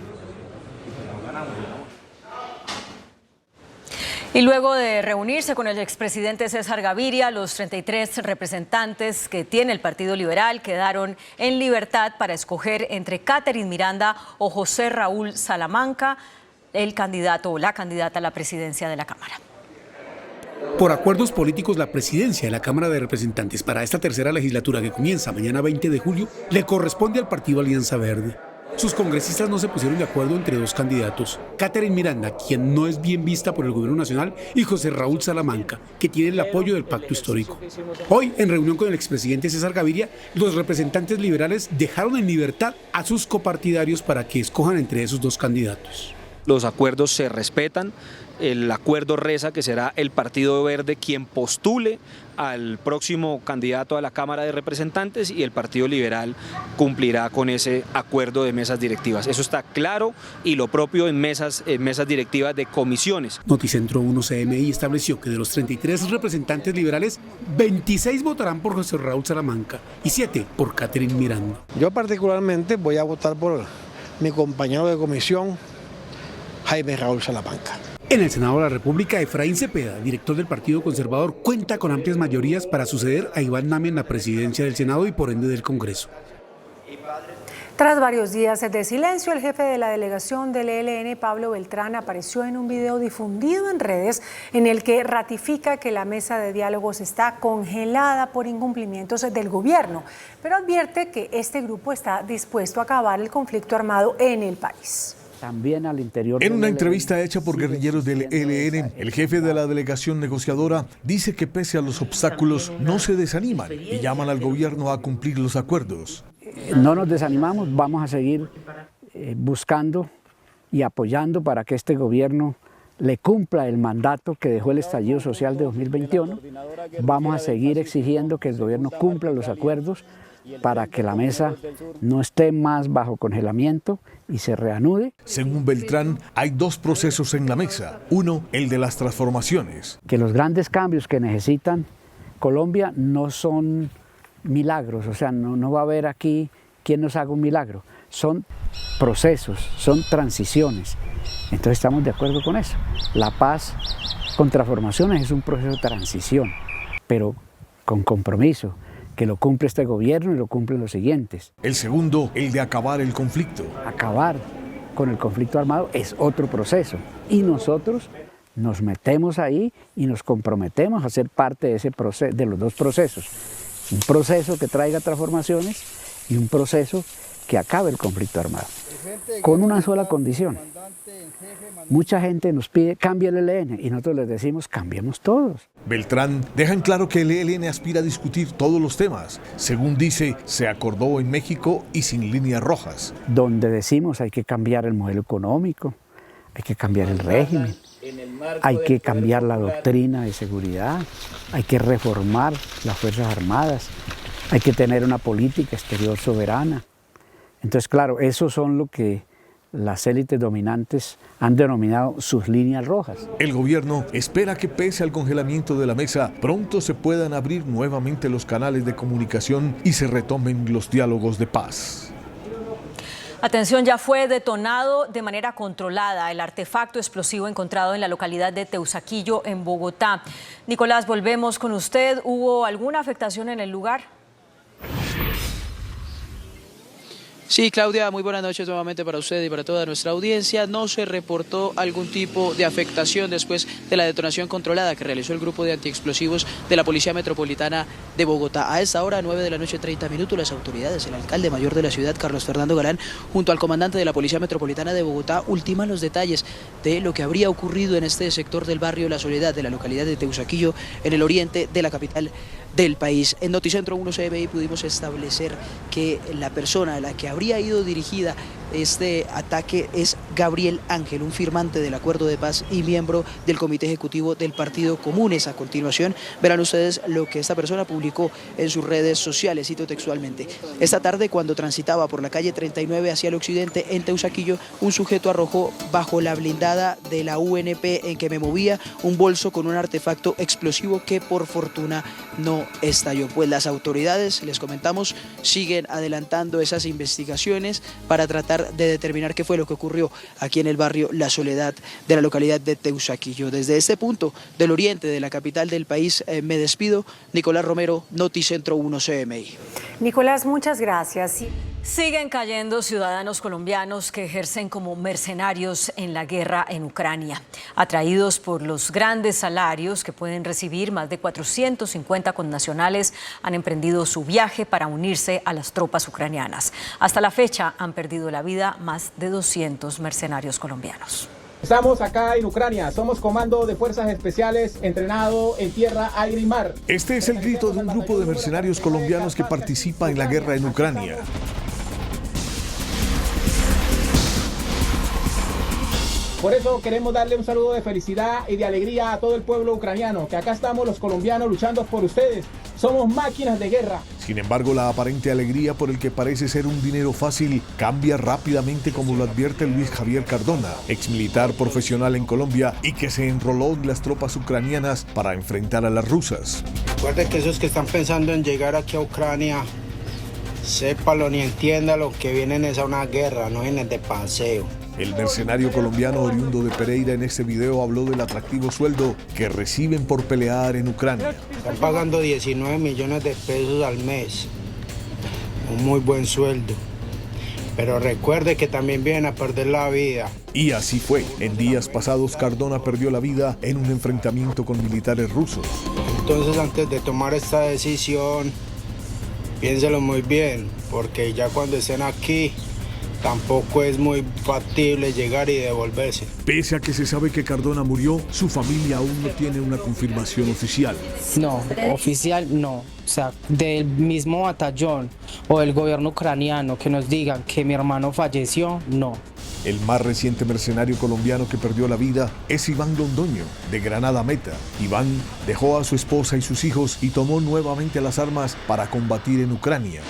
Y luego de reunirse con el expresidente César Gaviria, los 33 representantes que tiene el Partido Liberal quedaron en libertad para escoger entre Catherine Miranda o José Raúl Salamanca, el candidato o la candidata a la presidencia de la Cámara. Por acuerdos políticos, la presidencia de la Cámara de Representantes para esta tercera legislatura que comienza mañana 20 de julio le corresponde al Partido Alianza Verde. Sus congresistas no se pusieron de acuerdo entre dos candidatos, Catherine Miranda, quien no es bien vista por el gobierno nacional, y José Raúl Salamanca, que tiene el apoyo del pacto histórico. Hoy, en reunión con el expresidente César Gaviria, los representantes liberales dejaron en libertad a sus copartidarios para que escojan entre esos dos candidatos. Los acuerdos se respetan, el acuerdo reza que será el Partido Verde quien postule al próximo candidato a la Cámara de Representantes y el Partido Liberal cumplirá con ese acuerdo de mesas directivas. Eso está claro, y lo propio en mesas directivas de comisiones. Noticentro 1 CMI estableció que de los 33 representantes liberales, 26 votarán por José Raúl Salamanca y 7 por Catherine Miranda. Yo particularmente voy a votar por mi compañero de comisión, Jaime Raúl Salamanca. En el Senado de la República, Efraín Cepeda, director del Partido Conservador, cuenta con amplias mayorías para suceder a Iván Nami en la presidencia del Senado y por ende del Congreso. Tras varios días de silencio, el jefe de la delegación del ELN, Pablo Beltrán, apareció en un video difundido en redes en el que ratifica que la mesa de diálogos está congelada por incumplimientos del gobierno, pero advierte que este grupo está dispuesto a acabar el conflicto armado en el país. También al interior. En una entrevista hecha por guerrilleros del ELN, el jefe de la delegación negociadora dice que pese a los obstáculos no se desaniman y llaman al gobierno a cumplir los acuerdos. No nos desanimamos, vamos a seguir buscando y apoyando para que este gobierno le cumpla el mandato que dejó el estallido social de 2021. Vamos a seguir exigiendo que el gobierno cumpla los acuerdos para que la mesa no esté más bajo congelamiento y se reanude. Según Beltrán, hay dos procesos en la mesa. Uno, el de las transformaciones. Que los grandes cambios que necesitan Colombia no son milagros, o sea, no va a haber aquí quien nos haga un milagro. Son procesos, son transiciones. Entonces estamos de acuerdo con eso. La paz con transformaciones es un proceso de transición, pero con compromiso, que lo cumple este gobierno y lo cumplen los siguientes. El segundo, el de acabar el conflicto. Acabar con el conflicto armado es otro proceso y nosotros nos metemos ahí y nos comprometemos a ser parte de ese proceso, de los dos procesos. Un proceso que traiga transformaciones y un proceso que acabe el conflicto armado. Con una sola condición. Mucha gente nos pide cambia el ELN y nosotros les decimos cambiemos todos. Beltrán deja en claro que el ELN aspira a discutir todos los temas. Según dice, se acordó en México y sin líneas rojas. Donde decimos hay que cambiar el modelo económico, hay que cambiar el régimen, hay que cambiar la doctrina de seguridad, hay que reformar las Fuerzas Armadas, hay que tener una política exterior soberana. Entonces, claro, esos son lo que las élites dominantes han denominado sus líneas rojas. El gobierno espera que pese al congelamiento de la mesa, pronto se puedan abrir nuevamente los canales de comunicación y se retomen los diálogos de paz. Atención, ya fue detonado de manera controlada el artefacto explosivo encontrado en la localidad de Teusaquillo, en Bogotá. Nicolás, volvemos con usted. ¿Hubo alguna afectación en el lugar? Sí, Claudia, muy buenas noches nuevamente para usted y para toda nuestra audiencia. No se reportó algún tipo de afectación después de la detonación controlada que realizó el grupo de antiexplosivos de la Policía Metropolitana de Bogotá. A esta hora, 9 de la noche, 30 minutos, las autoridades, el alcalde mayor de la ciudad, Carlos Fernando Galán, junto al comandante de la Policía Metropolitana de Bogotá, ultiman los detalles de lo que habría ocurrido en este sector del barrio La Soledad, de la localidad de Teusaquillo, en el oriente de la capital del país. En Noticentro 1 CMI pudimos establecer que la persona a la que habría ido dirigida este ataque es Gabriel Ángel, un firmante del acuerdo de paz y miembro del comité ejecutivo del Partido Comunes. A continuación verán ustedes lo que esta persona publicó en sus redes sociales, cito textualmente: esta tarde, cuando transitaba por la calle 39 hacia el occidente en Teusaquillo, un sujeto arrojó bajo la blindada de la UNP en que me movía un bolso con un artefacto explosivo que por fortuna no estalló. Pues las autoridades, les comentamos, siguen adelantando esas investigaciones para tratar de determinar qué fue lo que ocurrió aquí en el barrio La Soledad de la localidad de Teusaquillo. Desde este punto del oriente de la capital del país me despido. Nicolás Romero, Noticentro 1 CMI. Nicolás, muchas gracias. Siguen cayendo ciudadanos colombianos que ejercen como mercenarios en la guerra en Ucrania. Atraídos por los grandes salarios que pueden recibir, más de 450 connacionales han emprendido su viaje para unirse a las tropas ucranianas. Hasta la fecha han perdido la vida más de 200 mercenarios colombianos. Estamos acá en Ucrania, somos Comando de Fuerzas Especiales entrenado en tierra, aire y mar. Este es el grito de un grupo de mercenarios colombianos que participa en la guerra en Ucrania. Por eso queremos darle un saludo de felicidad y de alegría a todo el pueblo ucraniano, que acá estamos los colombianos luchando por ustedes. Somos máquinas de guerra. Sin embargo, la aparente alegría por el que parece ser un dinero fácil cambia rápidamente, como lo advierte Luis Javier Cardona, exmilitar profesional en Colombia y que se enroló en las tropas ucranianas para enfrentar a las rusas. Recuerde que esos que están pensando en llegar aquí a Ucrania, sépalo ni entiéndalo, que vienen es a una guerra, no vienen de paseo. El mercenario colombiano oriundo de Pereira en este video habló del atractivo sueldo que reciben por pelear en Ucrania. Están pagando 19 millones de pesos al mes, un muy buen sueldo, pero recuerde que también vienen a perder la vida. Y así fue. En días pasados, Cardona perdió la vida en un enfrentamiento con militares rusos. Entonces, antes de tomar esta decisión, piénselo muy bien, porque ya cuando estén aquí, tampoco es muy factible llegar y devolverse. Pese a que se sabe que Cardona murió, su familia aún no tiene una confirmación oficial. No, oficial no. O sea, del mismo batallón o del gobierno ucraniano que nos digan que mi hermano falleció, no. El más reciente mercenario colombiano que perdió la vida es Iván Londoño, de Granada Meta. Iván dejó a su esposa y sus hijos y tomó nuevamente las armas para combatir en Ucrania.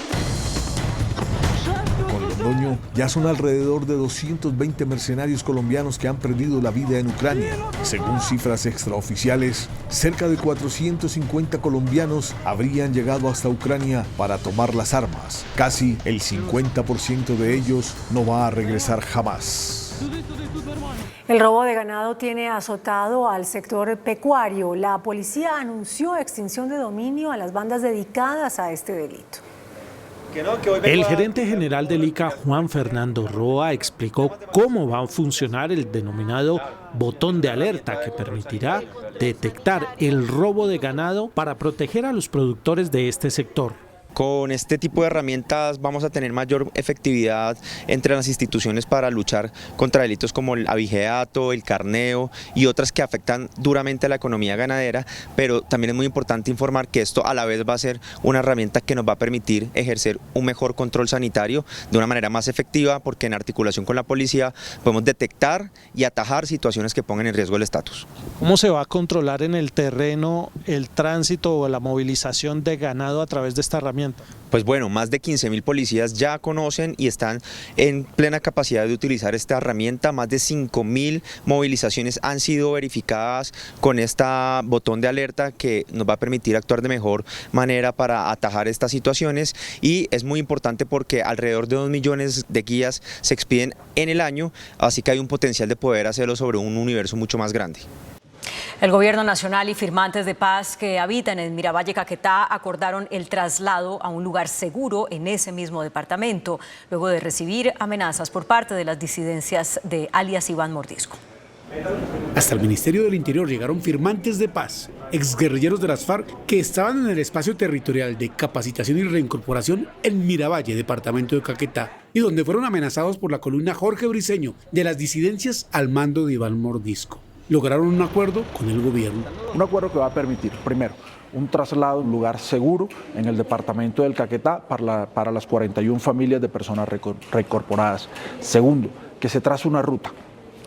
Londoño, ya son alrededor de 220 mercenarios colombianos que han perdido la vida en Ucrania. Según cifras extraoficiales, cerca de 450 colombianos habrían llegado hasta Ucrania para tomar las armas. Casi el 50% de ellos no va a regresar jamás. El robo de ganado tiene azotado al sector pecuario. La policía anunció extinción de dominio a las bandas dedicadas a este delito. El gerente general del ICA, Juan Fernando Roa, explicó cómo va a funcionar el denominado botón de alerta que permitirá detectar el robo de ganado para proteger a los productores de este sector. Con este tipo de herramientas vamos a tener mayor efectividad entre las instituciones para luchar contra delitos como el abigeato, el carneo y otras que afectan duramente a la economía ganadera, pero también es muy importante informar que esto a la vez va a ser una herramienta que nos va a permitir ejercer un mejor control sanitario de una manera más efectiva, porque en articulación con la policía podemos detectar y atajar situaciones que pongan en riesgo el estatus. ¿Cómo se va a controlar en el terreno el tránsito o la movilización de ganado a través de esta herramienta? herramienta? Pues bueno, más de 15.000 policías ya conocen y están en plena capacidad de utilizar esta herramienta. Más de 5.000 movilizaciones han sido verificadas con esta botón de alerta que nos va a permitir actuar de mejor manera para atajar estas situaciones, y es muy importante porque alrededor de 2 millones de guías se expiden en el año, así que hay un potencial de poder hacerlo sobre un universo mucho más grande. El Gobierno Nacional y firmantes de paz que habitan en Miravalle, Caquetá, acordaron el traslado a un lugar seguro en ese mismo departamento, luego de recibir amenazas por parte de las disidencias de alias Iván Mordisco. Hasta el Ministerio del Interior llegaron firmantes de paz, exguerrilleros de las FARC que estaban en el espacio territorial de capacitación y reincorporación en Miravalle, departamento de Caquetá, y donde fueron amenazados por la columna Jorge Briceño de las disidencias al mando de Iván Mordisco. Lograron un acuerdo con el gobierno. Un acuerdo que va a permitir, primero, un traslado a un lugar seguro en el departamento del Caquetá para las 41 familias de personas reincorporadas. Segundo, que se trace una ruta.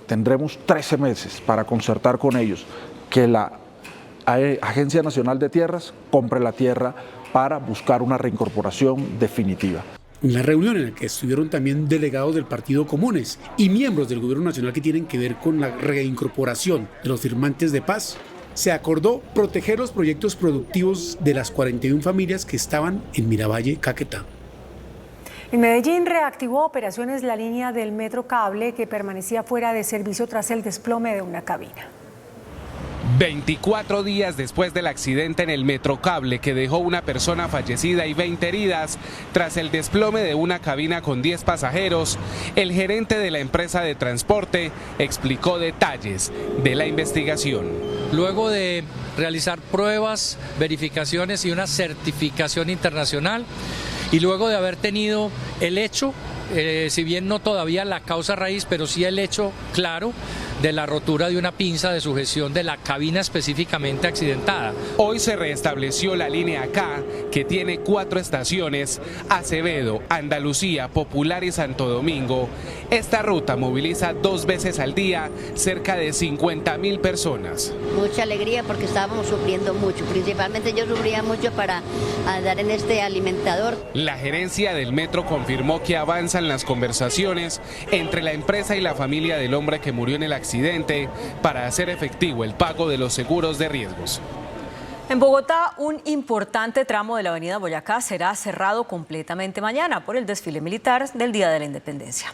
Tendremos 13 meses para concertar con ellos que la Agencia Nacional de Tierras compre la tierra para buscar una reincorporación definitiva. En la reunión en la que estuvieron también delegados del Partido Comunes y miembros del Gobierno Nacional que tienen que ver con la reincorporación de los firmantes de paz, se acordó proteger los proyectos productivos de las 41 familias que estaban en Miravalle, Caquetá. En Medellín reactivó operaciones la línea del Metro Cable que permanecía fuera de servicio tras el desplome de una cabina. 24 días después del accidente en el Metrocable que dejó una persona fallecida y 20 heridas tras el desplome de una cabina con 10 pasajeros, el gerente de la empresa de transporte explicó detalles de la investigación. Luego de realizar pruebas, verificaciones y una certificación internacional, y luego de haber tenido el hecho, si bien no todavía la causa raíz, pero sí el hecho claro de la rotura de una pinza de sujeción de la cabina específicamente accidentada. Hoy se restableció la línea K, que tiene 4 estaciones: Acevedo, Andalucía, Popular y Santo Domingo. Esta ruta moviliza 2 veces al día cerca de 50.000 personas. Mucha alegría porque estábamos sufriendo mucho, principalmente yo sufría mucho para andar en este alimentador. La gerencia del metro confirmó que avanzan las conversaciones entre la empresa y la familia del hombre que murió en el accidente para hacer efectivo el pago de los seguros de riesgos. En Bogotá, un importante tramo de la avenida Boyacá será cerrado completamente mañana por el desfile militar del Día de la Independencia.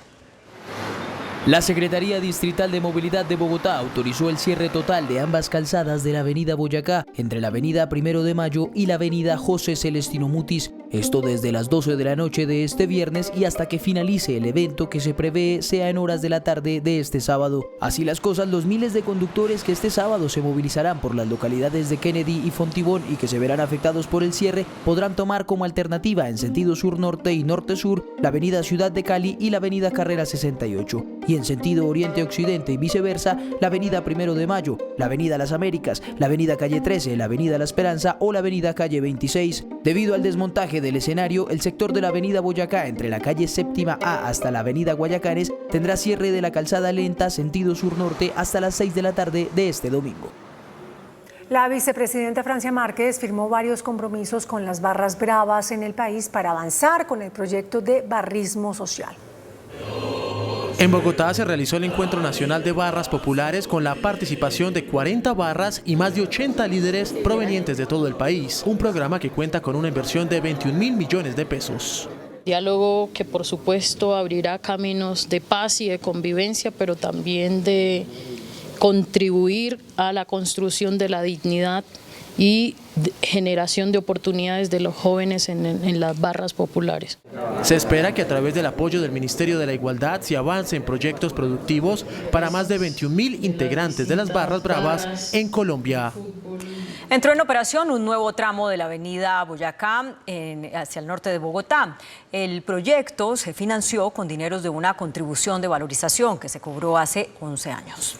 La Secretaría Distrital de Movilidad de Bogotá autorizó el cierre total de ambas calzadas de la avenida Boyacá, entre la avenida 1 de Mayo y la avenida José Celestino Mutis. Esto desde las 12 de la noche de este viernes y hasta que finalice el evento que se prevé sea en horas de la tarde de este sábado. Así las cosas, los miles de conductores que este sábado se movilizarán por las localidades de Kennedy y Fontibón y que se verán afectados por el cierre podrán tomar como alternativa en sentido sur-norte y norte-sur la avenida Ciudad de Cali y la avenida Carrera 68. Y en sentido oriente-occidente y viceversa, la avenida 1 de Mayo, la avenida Las Américas, la avenida Calle 13, la avenida La Esperanza o la avenida Calle 26. Debido al desmontaje del escenario, el sector de la avenida Boyacá entre la calle 7ª A hasta la avenida Guayacanes tendrá cierre de la calzada lenta sentido sur-norte hasta las 6 de la tarde de este domingo. La vicepresidenta Francia Márquez firmó varios compromisos con las barras bravas en el país para avanzar con el proyecto de barrismo social. En Bogotá se realizó el Encuentro Nacional de Barras Populares con la participación de 40 barras y más de 80 líderes provenientes de todo el país. Un programa que cuenta con una inversión de 21.000 millones de pesos. Diálogo que por supuesto abrirá caminos de paz y de convivencia, pero también de contribuir a la construcción de la dignidad y generación de oportunidades de los jóvenes en las barras populares. Se espera que a través del apoyo del Ministerio de la Igualdad se avance en proyectos productivos para más de 21.000 integrantes de las barras bravas en Colombia. Entró en operación un nuevo tramo de la avenida Boyacá hacia el norte de Bogotá. El proyecto se financió con dineros de una contribución de valorización que se cobró hace 11 años.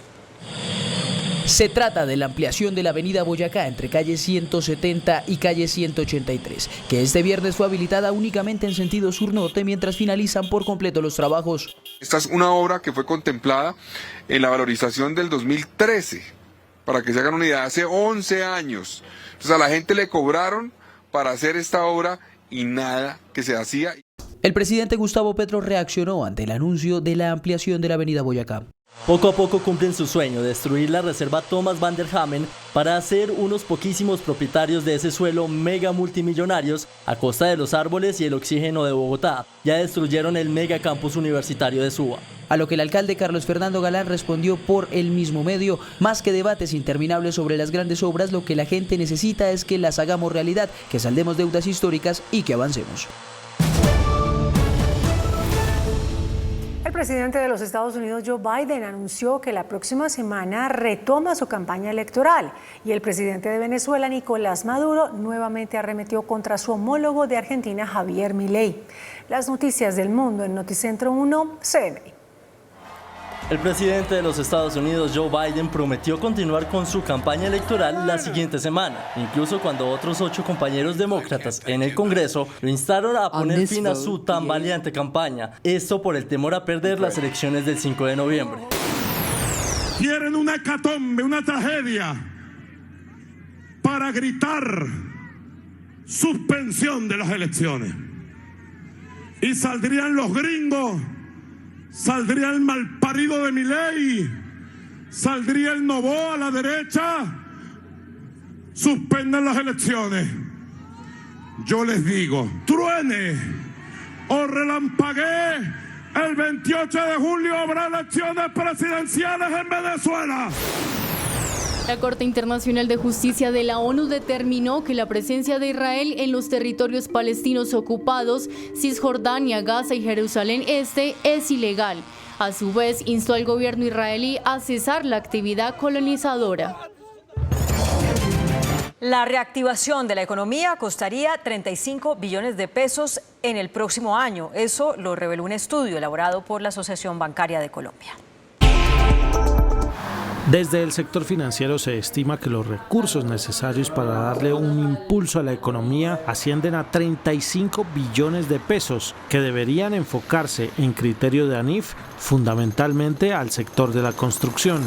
Se trata de la ampliación de la avenida Boyacá entre calle 170 y calle 183, que este viernes fue habilitada únicamente en sentido sur-norte mientras finalizan por completo los trabajos. Esta es una obra que fue contemplada en la valorización del 2013, para que se hagan una idea, hace 11 años. Entonces a la gente le cobraron para hacer esta obra y nada que se hacía. El presidente Gustavo Petro reaccionó ante el anuncio de la ampliación de la avenida Boyacá. Poco a poco cumplen su sueño de destruir la reserva Thomas van der Hamen para hacer unos poquísimos propietarios de ese suelo mega multimillonarios a costa de los árboles y el oxígeno de Bogotá. Ya destruyeron el mega campus universitario de Suba. A lo que el alcalde Carlos Fernando Galán respondió por el mismo medio: más que debates interminables sobre las grandes obras, lo que la gente necesita es que las hagamos realidad, que saldemos deudas históricas y que avancemos. El presidente de los Estados Unidos, Joe Biden, anunció que la próxima semana retoma su campaña electoral, y el presidente de Venezuela, Nicolás Maduro, nuevamente arremetió contra su homólogo de Argentina, Javier Milei. Las noticias del mundo en Noticentro 1, CNI. El presidente de los Estados Unidos, Joe Biden, prometió continuar con su campaña electoral la siguiente semana, incluso cuando otros 8 compañeros demócratas en el Congreso lo instaron a poner fin a su tan valiente campaña. Esto por el temor a perder las elecciones del 5 de noviembre. Quieren una hecatombe, una tragedia, para gritar suspensión de las elecciones. Y saldrían los gringos, saldría el malparido de Milei, saldría el Noboa a la derecha, suspendan las elecciones. Yo les digo, truene o relampaguee, el 28 de julio habrá elecciones presidenciales en Venezuela. La Corte Internacional de Justicia de la ONU determinó que la presencia de Israel en los territorios palestinos ocupados, Cisjordania, Gaza y Jerusalén Este, es ilegal. A su vez, instó al gobierno israelí a cesar la actividad colonizadora. La reactivación de la economía costaría 35 billones de pesos en el próximo año. Eso lo reveló un estudio elaborado por la Asociación Bancaria de Colombia. Desde el sector financiero se estima que los recursos necesarios para darle un impulso a la economía ascienden a 35 billones de pesos, que deberían enfocarse en criterio de ANIF fundamentalmente al sector de la construcción.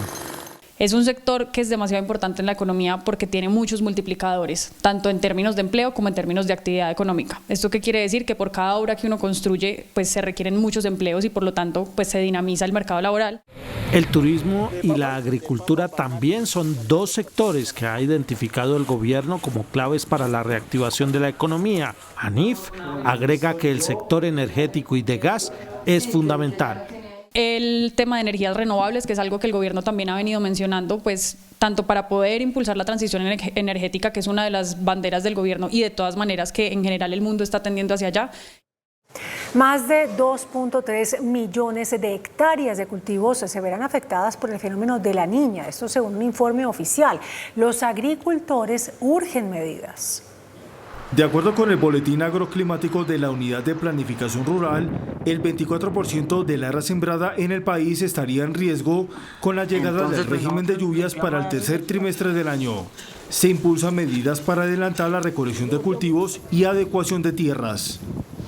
Es un sector que es demasiado importante en la economía porque tiene muchos multiplicadores, tanto en términos de empleo como en términos de actividad económica. ¿Esto qué quiere decir? Que por cada obra que uno construye, pues se requieren muchos empleos y por lo tanto pues se dinamiza el mercado laboral. El turismo y la agricultura también son 2 sectores que ha identificado el gobierno como claves para la reactivación de la economía. ANIF agrega que el sector energético y de gas es fundamental. El tema de energías renovables, que es algo que el gobierno también ha venido mencionando, pues tanto para poder impulsar la transición energética, que es una de las banderas del gobierno, y de todas maneras que en general el mundo está tendiendo hacia allá. Más de 2.3 millones de hectáreas de cultivos se verán afectadas por el fenómeno de la Niña, esto según un informe oficial. Los agricultores urgen medidas. De acuerdo con el boletín agroclimático de la Unidad de Planificación Rural, el 24% de la tierra sembrada en el país estaría en riesgo con la llegada del régimen de lluvias para el tercer trimestre del año. Se impulsan medidas para adelantar la recolección de cultivos y adecuación de tierras.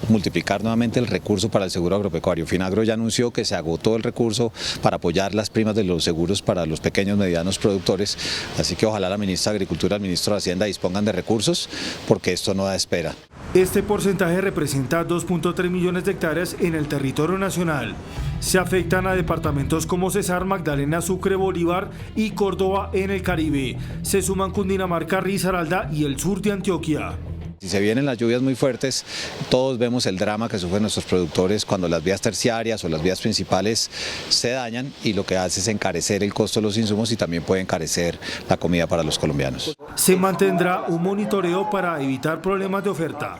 Multiplicar nuevamente el recurso para el seguro agropecuario. Finagro ya anunció que se agotó el recurso para apoyar las primas de los seguros para los pequeños y medianos productores, así que ojalá la ministra de Agricultura y el ministro de Hacienda dispongan de recursos, porque esto no da espera. Este porcentaje representa 2.3 millones de hectáreas en el territorio nacional. Se afectan a departamentos como Cesar, Magdalena, Sucre, Bolívar y Córdoba en el Caribe. Se suman Cundinamarca, Risaralda y el sur de Antioquia. Si se vienen las lluvias muy fuertes, todos vemos el drama que sufren nuestros productores cuando las vías terciarias o las vías principales se dañan, y lo que hace es encarecer el costo de los insumos y también puede encarecer la comida para los colombianos. Se mantendrá un monitoreo para evitar problemas de oferta.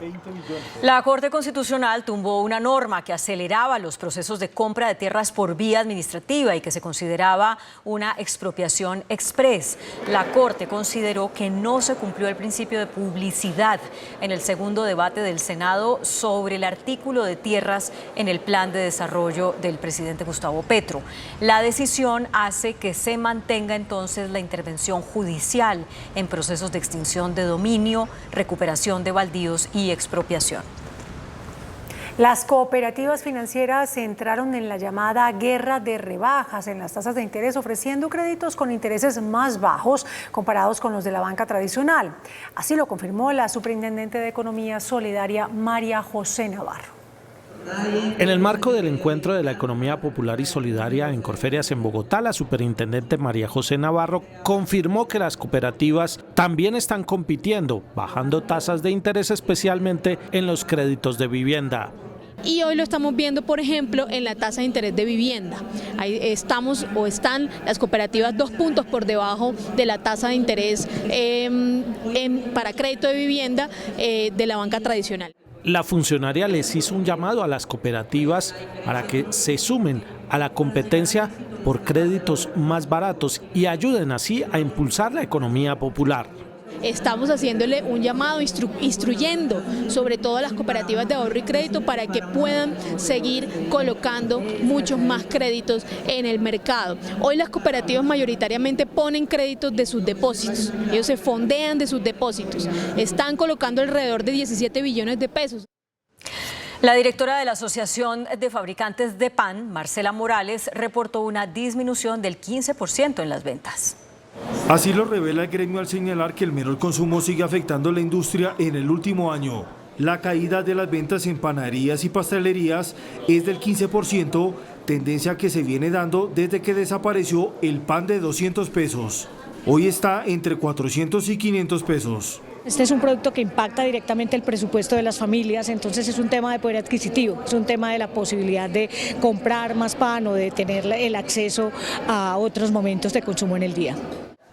La Corte Constitucional tumbó una norma que aceleraba los procesos de compra de tierras por vía administrativa y que se consideraba una expropiación express. La Corte consideró que no se cumplió el principio de publicidad en el segundo debate del Senado sobre el artículo de tierras en el plan de desarrollo del presidente Gustavo Petro. La decisión hace que se mantenga entonces la intervención judicial en procesos de extinción de dominio, recuperación de baldíos y expropiación. Las cooperativas financieras entraron en la llamada guerra de rebajas en las tasas de interés, ofreciendo créditos con intereses más bajos comparados con los de la banca tradicional. Así lo confirmó la superintendente de Economía Solidaria, María José Navarro. En el marco del encuentro de la economía popular y solidaria en Corferias en Bogotá, la superintendente María José Navarro confirmó que las cooperativas también están compitiendo, bajando tasas de interés especialmente en los créditos de vivienda. Y hoy lo estamos viendo, por ejemplo, en la tasa de interés de vivienda. Ahí están las cooperativas 2 puntos por debajo de la tasa de interés para crédito de vivienda de la banca tradicional. La funcionaria les hizo un llamado a las cooperativas para que se sumen a la competencia por créditos más baratos y ayuden así a impulsar la economía popular. Estamos haciéndole un llamado, instruyendo sobre todo a las cooperativas de ahorro y crédito para que puedan seguir colocando muchos más créditos en el mercado. Hoy las cooperativas mayoritariamente ponen créditos de sus depósitos, ellos se fondean de sus depósitos, están colocando alrededor de 17 billones de pesos. La directora de la Asociación de Fabricantes de Pan, Marcela Morales, reportó una disminución del 15% en las ventas. Así lo revela el gremio al señalar que el menor consumo sigue afectando la industria en el último año. La caída de las ventas en panaderías y pastelerías es del 15%, tendencia que se viene dando desde que desapareció el pan de 200 pesos. Hoy está entre 400 y 500 pesos. Este es un producto que impacta directamente el presupuesto de las familias, entonces es un tema de poder adquisitivo, es un tema de la posibilidad de comprar más pan o de tener el acceso a otros momentos de consumo en el día.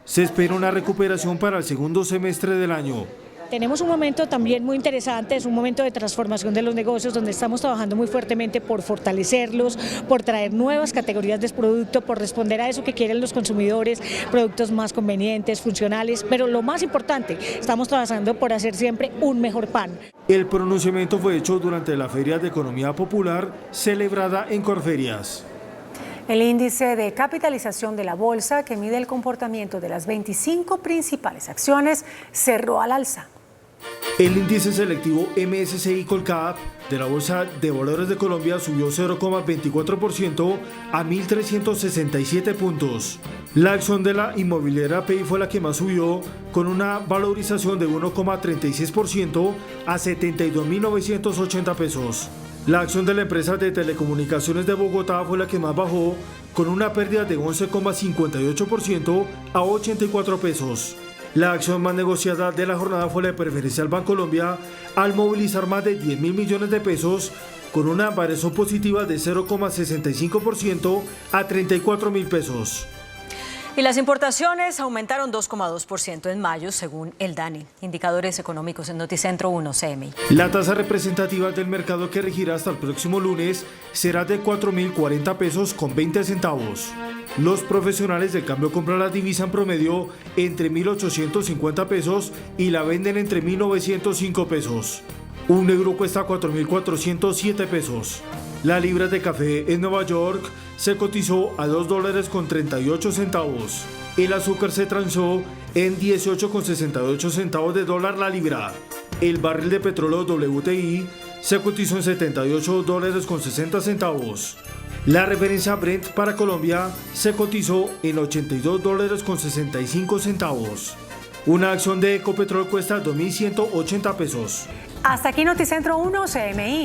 Se espera una recuperación para el segundo semestre del año. Tenemos un momento también muy interesante, es un momento de transformación de los negocios donde estamos trabajando muy fuertemente por fortalecerlos, por traer nuevas categorías de producto, por responder a eso que quieren los consumidores, productos más convenientes, funcionales, pero lo más importante, estamos trabajando por hacer siempre un mejor pan. El pronunciamiento fue hecho durante la Feria de Economía Popular celebrada en Corferias. El índice de capitalización de la bolsa, que mide el comportamiento de las 25 principales acciones, cerró al alza. El índice selectivo MSCI Colcap de la Bolsa de Valores de Colombia subió 0,24% a 1.367 puntos. La acción de la inmobiliaria PI fue la que más subió, con una valorización de 1,36% a 72.980 pesos. La acción de la empresa de telecomunicaciones de Bogotá fue la que más bajó, con una pérdida de 11,58% a 84 pesos. La acción más negociada de la jornada fue la de Preferencial Bancolombia, al movilizar más de 10.000 millones de pesos, con una variación positiva de 0,65% a 34.000 pesos. Y las importaciones aumentaron 2,2% en mayo, según el DANE. Indicadores económicos en Noticentro 1 CMI. La tasa representativa del mercado que regirá hasta el próximo lunes será de 4.040 pesos con 20 centavos. Los profesionales del cambio compran la divisa en promedio entre 1.850 pesos y la venden entre 1.905 pesos. Un euro cuesta 4.407 pesos. La libra de café en Nueva York se cotizó a $2.38. El azúcar se transó en 18,68 centavos de dólar la libra. El barril de petróleo WTI se cotizó en $78.60. La referencia Brent para Colombia se cotizó en $82.65. Una acción de Ecopetrol cuesta 2.180 pesos. Hasta aquí Noticentro 1 CMI.